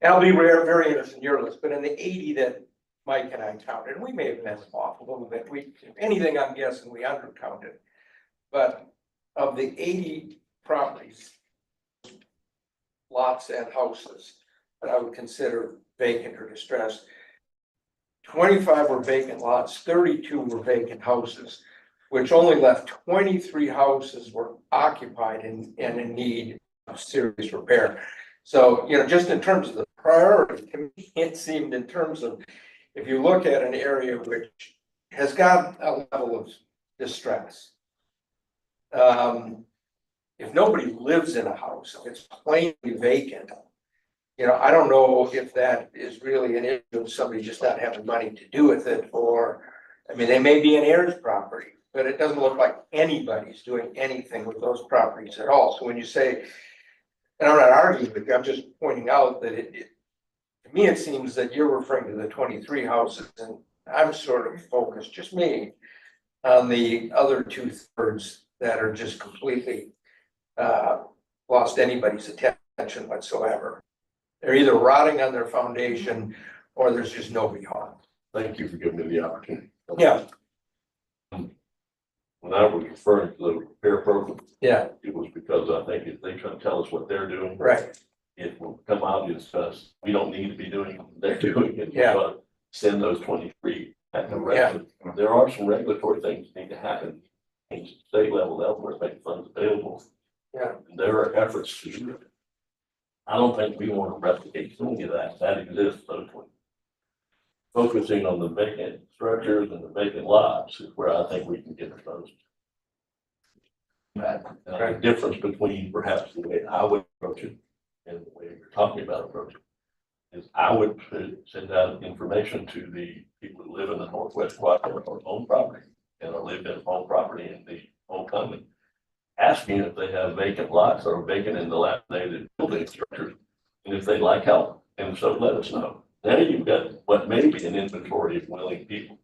And I'll be very interested in your list, but in the 80 that Mike and I counted, and we may have messed off a little bit, if anything, I'm guessing we undercounted. But of the 80 properties, lots and houses that I would consider vacant or distressed, 25 were vacant lots, 32 were vacant houses, which only left 23 houses were occupied and in need of serious repair. So, just in terms of the priority, to me, it seemed in terms of, if you look at an area which has got a level of distress, if nobody lives in a house, if it's plainly vacant, I don't know if that is really an issue of somebody just not having money to do with it, or, they may be an heirs property, but it doesn't look like anybody's doing anything with those properties at all. So when you say, and I'm not arguing with you, I'm just pointing out that to me, it seems that you're referring to the 23 houses, and I'm sort of focused, just me, on the other 2/3 that are just completely lost anybody's attention whatsoever. They're either rotting on their foundation or there's just nobody home. Thank you for giving me the opportunity. Yeah. When I was referring to the repair program, Yeah, it was because I think if they try to tell us what they're doing, right. it will become obvious to us, we don't need to be doing what they're doing. And we Yeah. ought to send those 23 at the rest. There are some regulatory things that need to happen. At state level, elsewhere, make funds available. Yeah. And there are efforts to do it. I don't think we want to replicate any of that. That exists locally. Focusing on the vacant structures and the vacant lots is where I think we can get the funds. The difference between perhaps the way I would approach it and the way you're talking about approaching it is I would send out information to the people who live in the Northwest Quadrant or own property and or live in home property in the home company, asking if they have vacant lots or vacant and dilapidated building structures, and if they'd like help, and so let us know. Then you've got what may be an inventory of willing people.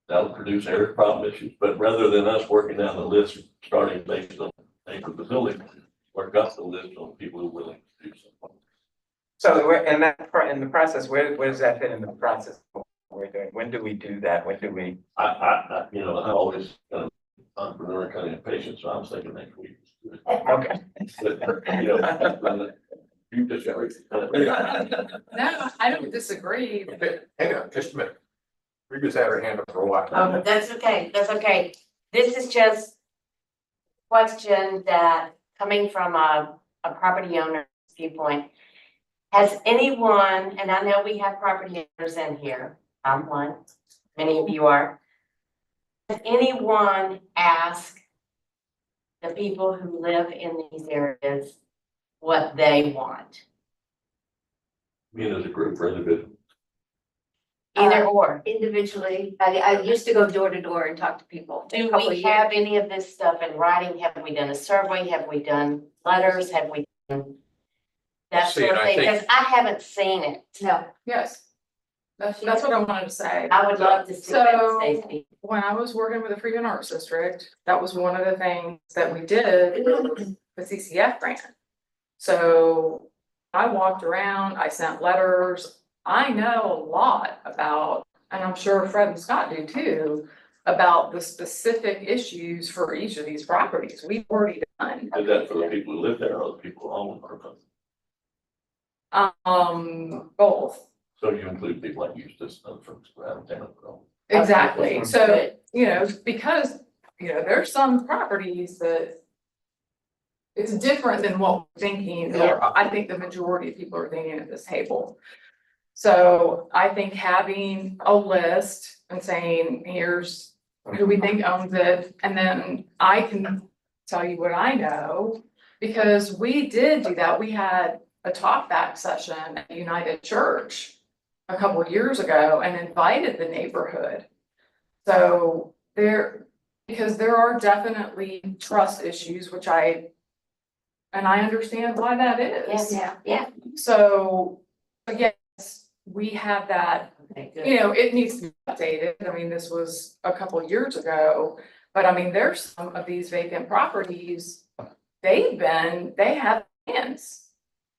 That'll produce area problem issues, but rather than us working down the list, starting based on the facility, work up the list on people who are willing to do something. So in the process, where does that fit in the process? We're doing, when do we do that? When do we? I I'm always kind of entrepreneur kind of impatient, so I'm thinking next week. Okay. You just. No, I don't disagree. Hang on, just a minute. We just had our hand up for a while. Oh, but that's okay, that's okay. This is just question that coming from a property owner's viewpoint. Has anyone, and I know we have property owners in here, I'm one, many of you are. Has anyone asked the people who live in these areas what they want? Me as a group or individual. Either or. Individually, I used to go door to door and talk to people. Do A couple we of have years. any of this stuff in writing? Have we done a survey? Have we done letters? Have we done that See, sort of I thing? think- Because I haven't seen it. No, Yes. That's what I wanted to say. I would love to see that, So Stacy. when I was working with the Freedom Arts District, that was one of the things that we did with the CCF grant. So I walked around, I sent letters. I know a lot about, and I'm sure Fred and Scott do too, about the specific issues for each of these properties. We've already done. Is that for the people who live there or the people who own or something? Both. So you include people like Eustace and folks around town. Exactly. So, because, there's some properties that it's different than what we're thinking, or I think the majority of people are thinking at this table. So I think having a list and saying, here's who we think owns it, and then I can tell you what I know, because we did do that. We had a talk back session at United Church a couple of years ago and invited the neighborhood. So because there are definitely trust issues, which I understand why that is. yeah. So yes, we have that, Okay, good. you know, it needs to be updated. I mean, this was a couple of years ago. But I mean, there's some of these vacant properties, they have plans.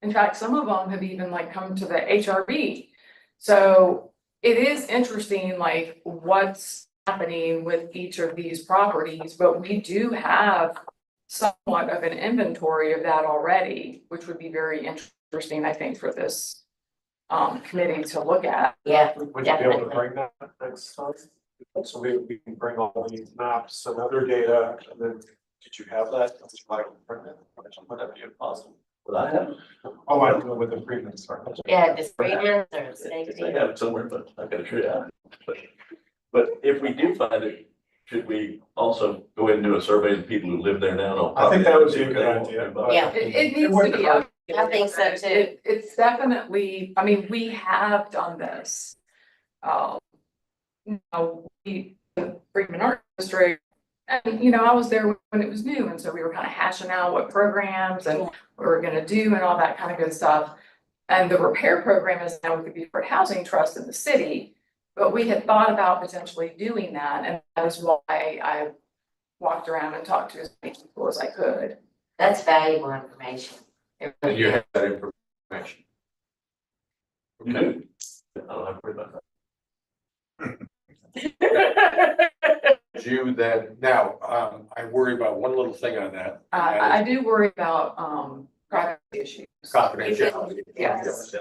In fact, some of them have even like come to the HRB. So it is interesting, like what's happening with each of these properties, but we do have somewhat of an inventory of that already, which would be very interesting, I think, for this committee to look at. Yeah, Would you be able to definitely. bring that next time? So we can bring all these maps and other data, and then, did you have that? Would you like to print it? Would that be possible? But I have, Oh, I don't know with the previous. Yeah, just Freeman or if safety. they have it somewhere, but I gotta show you out. But if we do find it, should we also go ahead and do a survey of the people who live there now? I think that would be a good idea, but- Yeah. It needs to be. I think so too. It's definitely, I mean, we have done this. You know, the Freeman Art District, and, you know, I was there when it was new, and so we were kind of hashing out what programs and what we're gonna do and all that kind of good stuff. And the repair program is now with the Beaufort Housing Trust in the city, but we had thought about potentially doing that, and that is why I walked around and talked to as many people as I could. That's valuable information. And you have that information. You do. I don't have to worry about that. You then, now, I worry about one little thing on that. and that I do worry about privacy issues. is Confidentiality. Yes.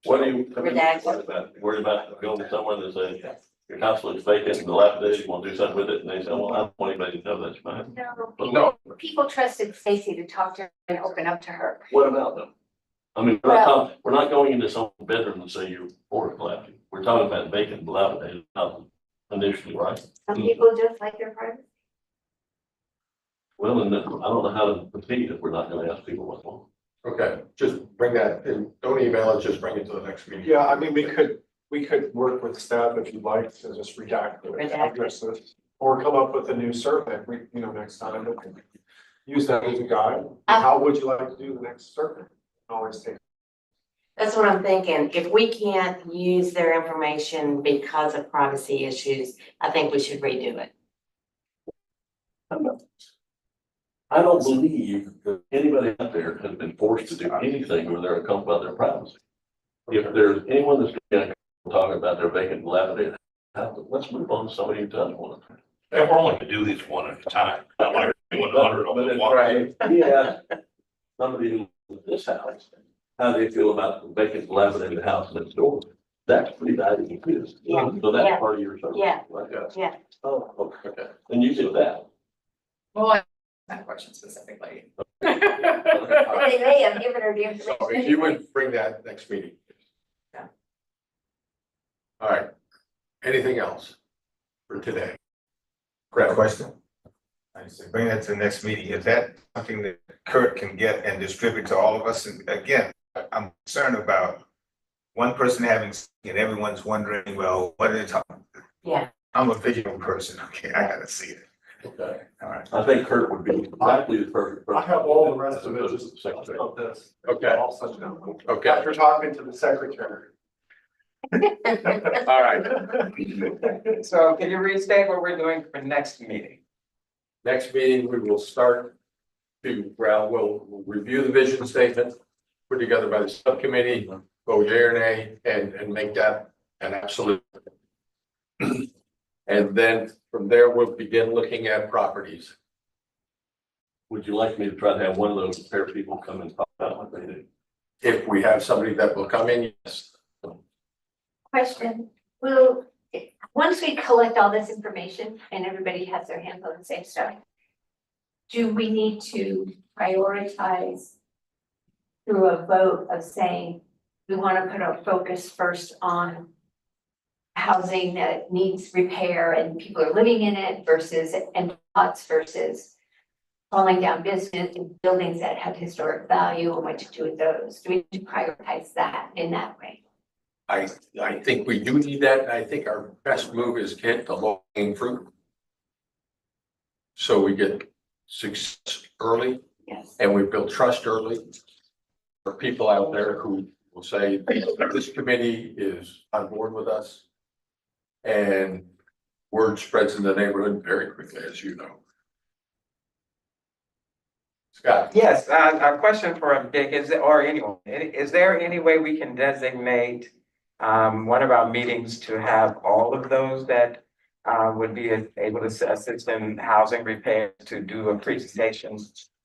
What do you? Redacted. Worried about going to someone that say, your house looks vacant and dilapidated, you want to do something with it, and they say, well, I don't want anybody to know that's mine. No, people trusted Stacy to talk to her and open up to her. What about them? I mean, we're not going into someone's bedroom and say you're for collapsing. We're talking about vacant, dilapidated houses initially, right? Some people just like their privacy. Well, and then I don't know how to proceed if we're not gonna ask people what's wrong. Okay, just bring that, and don't email it, just bring it to the next meeting. Yeah, I mean, we could work with staff if you'd like to just redact the Redact. addresses. Or come up with a new survey, next time, we can use that as a guide. How would you like to do the next survey? Always take. That's what I'm thinking. If we can't use their information because of privacy issues, I think we should redo it. I don't believe that anybody out there has been forced to do anything where they're uncomfortable about their privacy. If there's anyone that's gonna talk about their vacant, dilapidated house, let's move on to somebody who does want to. And we're only gonna do these one at a time, not like doing 100 But of it's them. right. Yeah, somebody who lives in this house, how they feel about the vacant, dilapidated house next door. That's pretty valuable too. So that's Yeah. part of your service. Yeah. Right? Yeah. Oh, okay. And you do that. Well, I that question specifically. They may have given her the So information. if you would bring that next meeting. Yeah. All right, anything else for today? Great question. I said, bring that to the next meeting. Is that something that Kurt can get and distribute to all of us? And again, I'm concerned about one person having, and everyone's wondering, well, what are they talking? Yeah. I'm a visual person. Okay, I gotta see it. Okay. All right. I think Kurt would be exactly the perfect. I have all the rest of it, As just secretary. of this. Okay. All such down. Okay, After talking to the secretary. all right. So can you restate what we're doing for next meeting? Next meeting, we will start we'll review the vision statement put together by the subcommittee, go yea or nay, and make that an absolute. And then from there, we'll begin looking at properties. Would you like me to try to have one of those repair people come and talk about what they do? If we have somebody that will come in, yes. Question, once we collect all this information and everybody has their hands on the same stuff, do we need to prioritize through a vote of saying, we want to put our focus first on housing that needs repair and people are living in it versus, and lots versus falling down business and buildings that have historic value and what to do with those? Do we need to prioritize that in that way? I think we do need that, and I think our best move is get the low-hanging fruit. So we get success early Yes. and we build trust early. For people out there who will say, this committee is on board with us. And word spreads in the neighborhood very quickly, as you know. Scott? Yes, a question for Dick, or anyone, is there any way we can designate one of our meetings to have all of those that would be able to assist in housing repairs to do a presentation?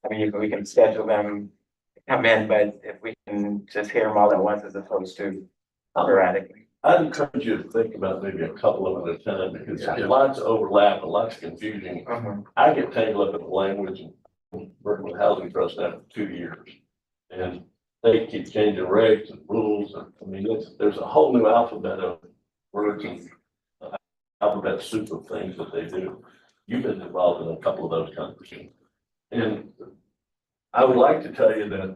I mean, we can schedule them, to come in, but if we can just hear them all at once as opposed to sporadically. I'd encourage you to think about maybe a couple of them at a time, because there's lots of overlap and lots of confusion. I get tangled up in the language and working with Housing Trust now for 2 years. And they keep changing regs and rules, and I mean, there's a whole new alphabet of words and alphabet soup of things that they do. You've been involved in a couple of those conversations. And I would like to tell you that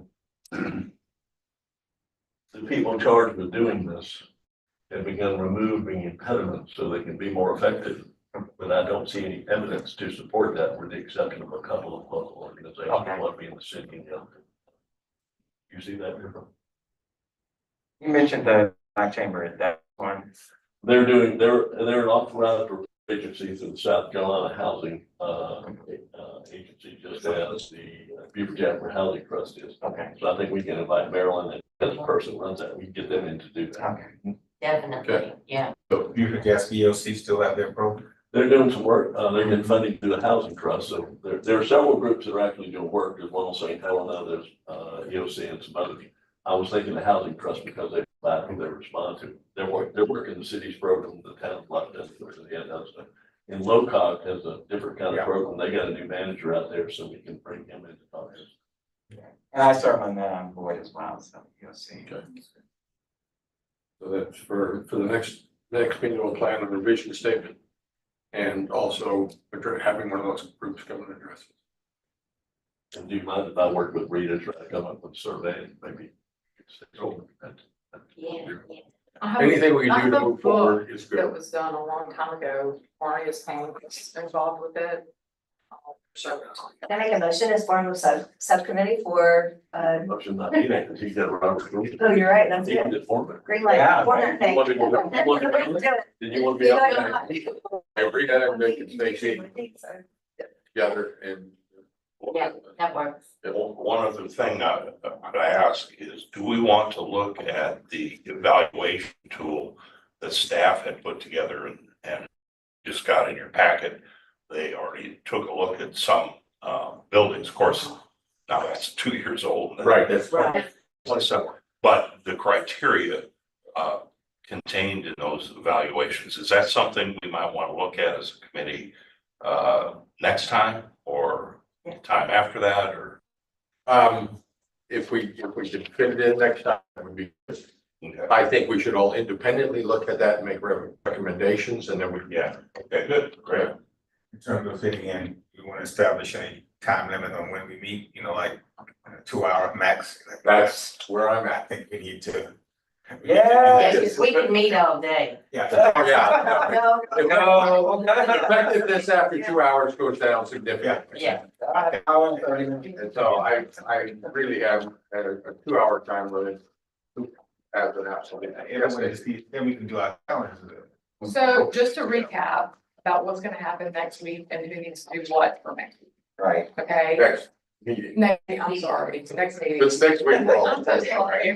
the people charged with doing this have begun removing impediments so they can be more effective. But I don't see any evidence to support that, with the exception of a couple of local organizations, one being the city and the other. You see that different? You mentioned the Black Chamber, that one. They're an authorized agency through the South Carolina Housing Agency, just as the Beaufort Chapter Housing Trust is. Okay. So I think we can invite Maryland, and as a person runs that, we can get them in to do that. Okay. Definitely, yeah. So you could guess EOC still have their program? They're doing some work. They've been funding through the Housing Trust. So there are several groups that are actually doing work. There's one on St. Helena, there's EOC and some others. I was thinking the Housing Trust because they respond to. They're working the city's program, the town's block district, and LoCog has a different kind of program. They got a new manager out there, so we can bring him in to talk. And I serve on that on board as well, so you'll see. Okay. So that's for the next meeting, we'll plan a revision statement. And also having one of those groups come and address it. And do you mind if I work with Rita, try to come up with a survey and maybe? Anything we I can do have to a move forward is That good. was done a long time ago. Maria's name was involved with it. So, Can I make a motion as form of subcommittee for, Motion not needed, because he's got a Robert rules. oh, you're right, that's He can it. just form it. Green light, Yeah, form that thing. You want me to- you want me to- Do it. Did you want to be up there? Every night I'm making Stacy I think so. together and. Yeah, that works. One other thing I ask is, do we want to look at the evaluation tool that staff had put together and just got in your packet? They already took a look at some buildings, of course, now that's 2 years old. Right, that's Right. But the criteria contained in those evaluations, is that something we might want to look at as a committee next time or time after that, or? If we could fit it in next time, it would be, I think we should all independently look at that and make recommendations and then we. Yeah, okay, good, great. In terms of fitting in, we want to establish a time limit on when we meet, like 2 hour max. That's where I'm I at. think we need to. Yeah, because we can meet all day. Yeah. Oh, yeah. No, Effectiveness after 2 hours goes down significantly. Yeah. Hour and 30 minutes. And so I really have a 2 hour time limit as an absolute. Then we can do our calendars. so just to recap about what's gonna happen next week and who needs to do what for next week, Right. okay? Next meeting. I'm sorry, it's next meeting. This next week. we're all- I'm so sorry.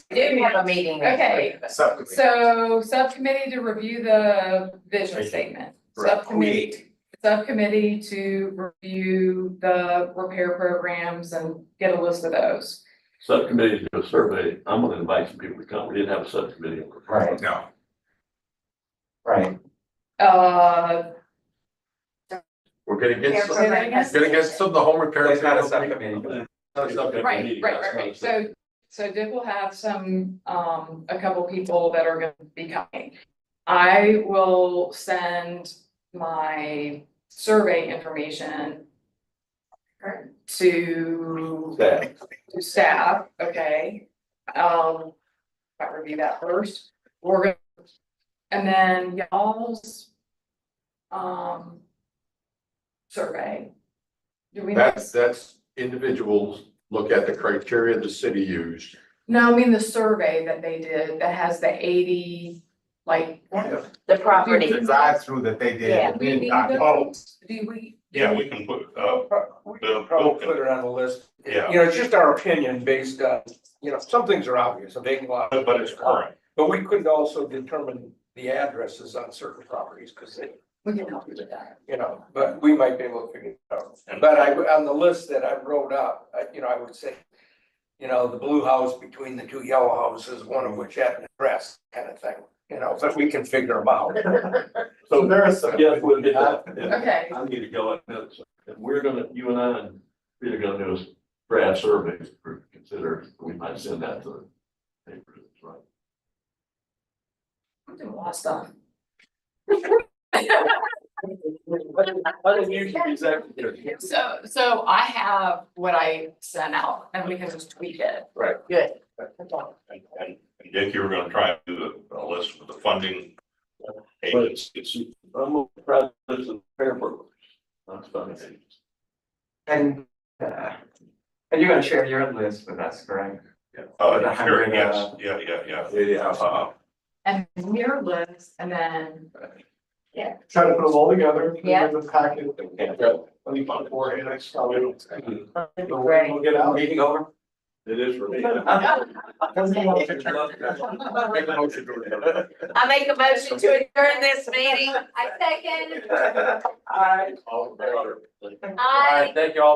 Didn't have a meeting. next Okay, week. so subcommittee to review the vision statement. Subcommittee to review the repair programs and get a list of those. Subcommittee to do a survey. I'm gonna invite some people to come. We didn't have a subcommittee. Right, No. right. We're gonna get some, Say that again? some of the home repair. There's not a subcommittee. Right. So Dick will have some, a couple people that are gonna be coming. I will send my survey information to staff, okay? I'll review that first. We're gonna, and then y'all's, survey. Do we? That's individuals look at the criteria the city used No, I mean the survey that they did that has the 80, like. The property. The drive-through that they did. Yeah. We need Oh, Do we? Yeah, we can put, We can probably put it on the list. Yeah. You know, it's just our opinion based on, you know, some things are obvious, a vacant lot. but it's current. But we couldn't also determine the addresses on certain properties, because they, We can help you with that. you know, but we might be able to figure it out. But on the list that I wrote up, you know, I would say, you know, the blue house between the two yellow houses, one of which had an address, kind of thing, you know, but we can figure them out. So there is some. yes, we'll get that. Okay. I need to go at minutes. And we're gonna, you and I, and Peter gonna do a draft survey for consider, we might send that to the papers, right? I'm doing a lot of stuff. I didn't usually executive. So I have what I sent out and we can just tweak it. Good. And Dick, you were gonna try and do a list with the funding agencies. I'm gonna try this in Fairburn. That's funny. And you're gonna share your list with us, correct? The Sure, 100, yes, yeah. Yeah. And your list and then. Try to put them all together. put them Yeah. in the packet. Let me find four annex. We'll Great. get out. Meeting over? It is for me. Make a motion. Make a motion to adjourn. I make a motion to adjourn this meeting. I second. Aye. All in favor? Aye. Thank you all.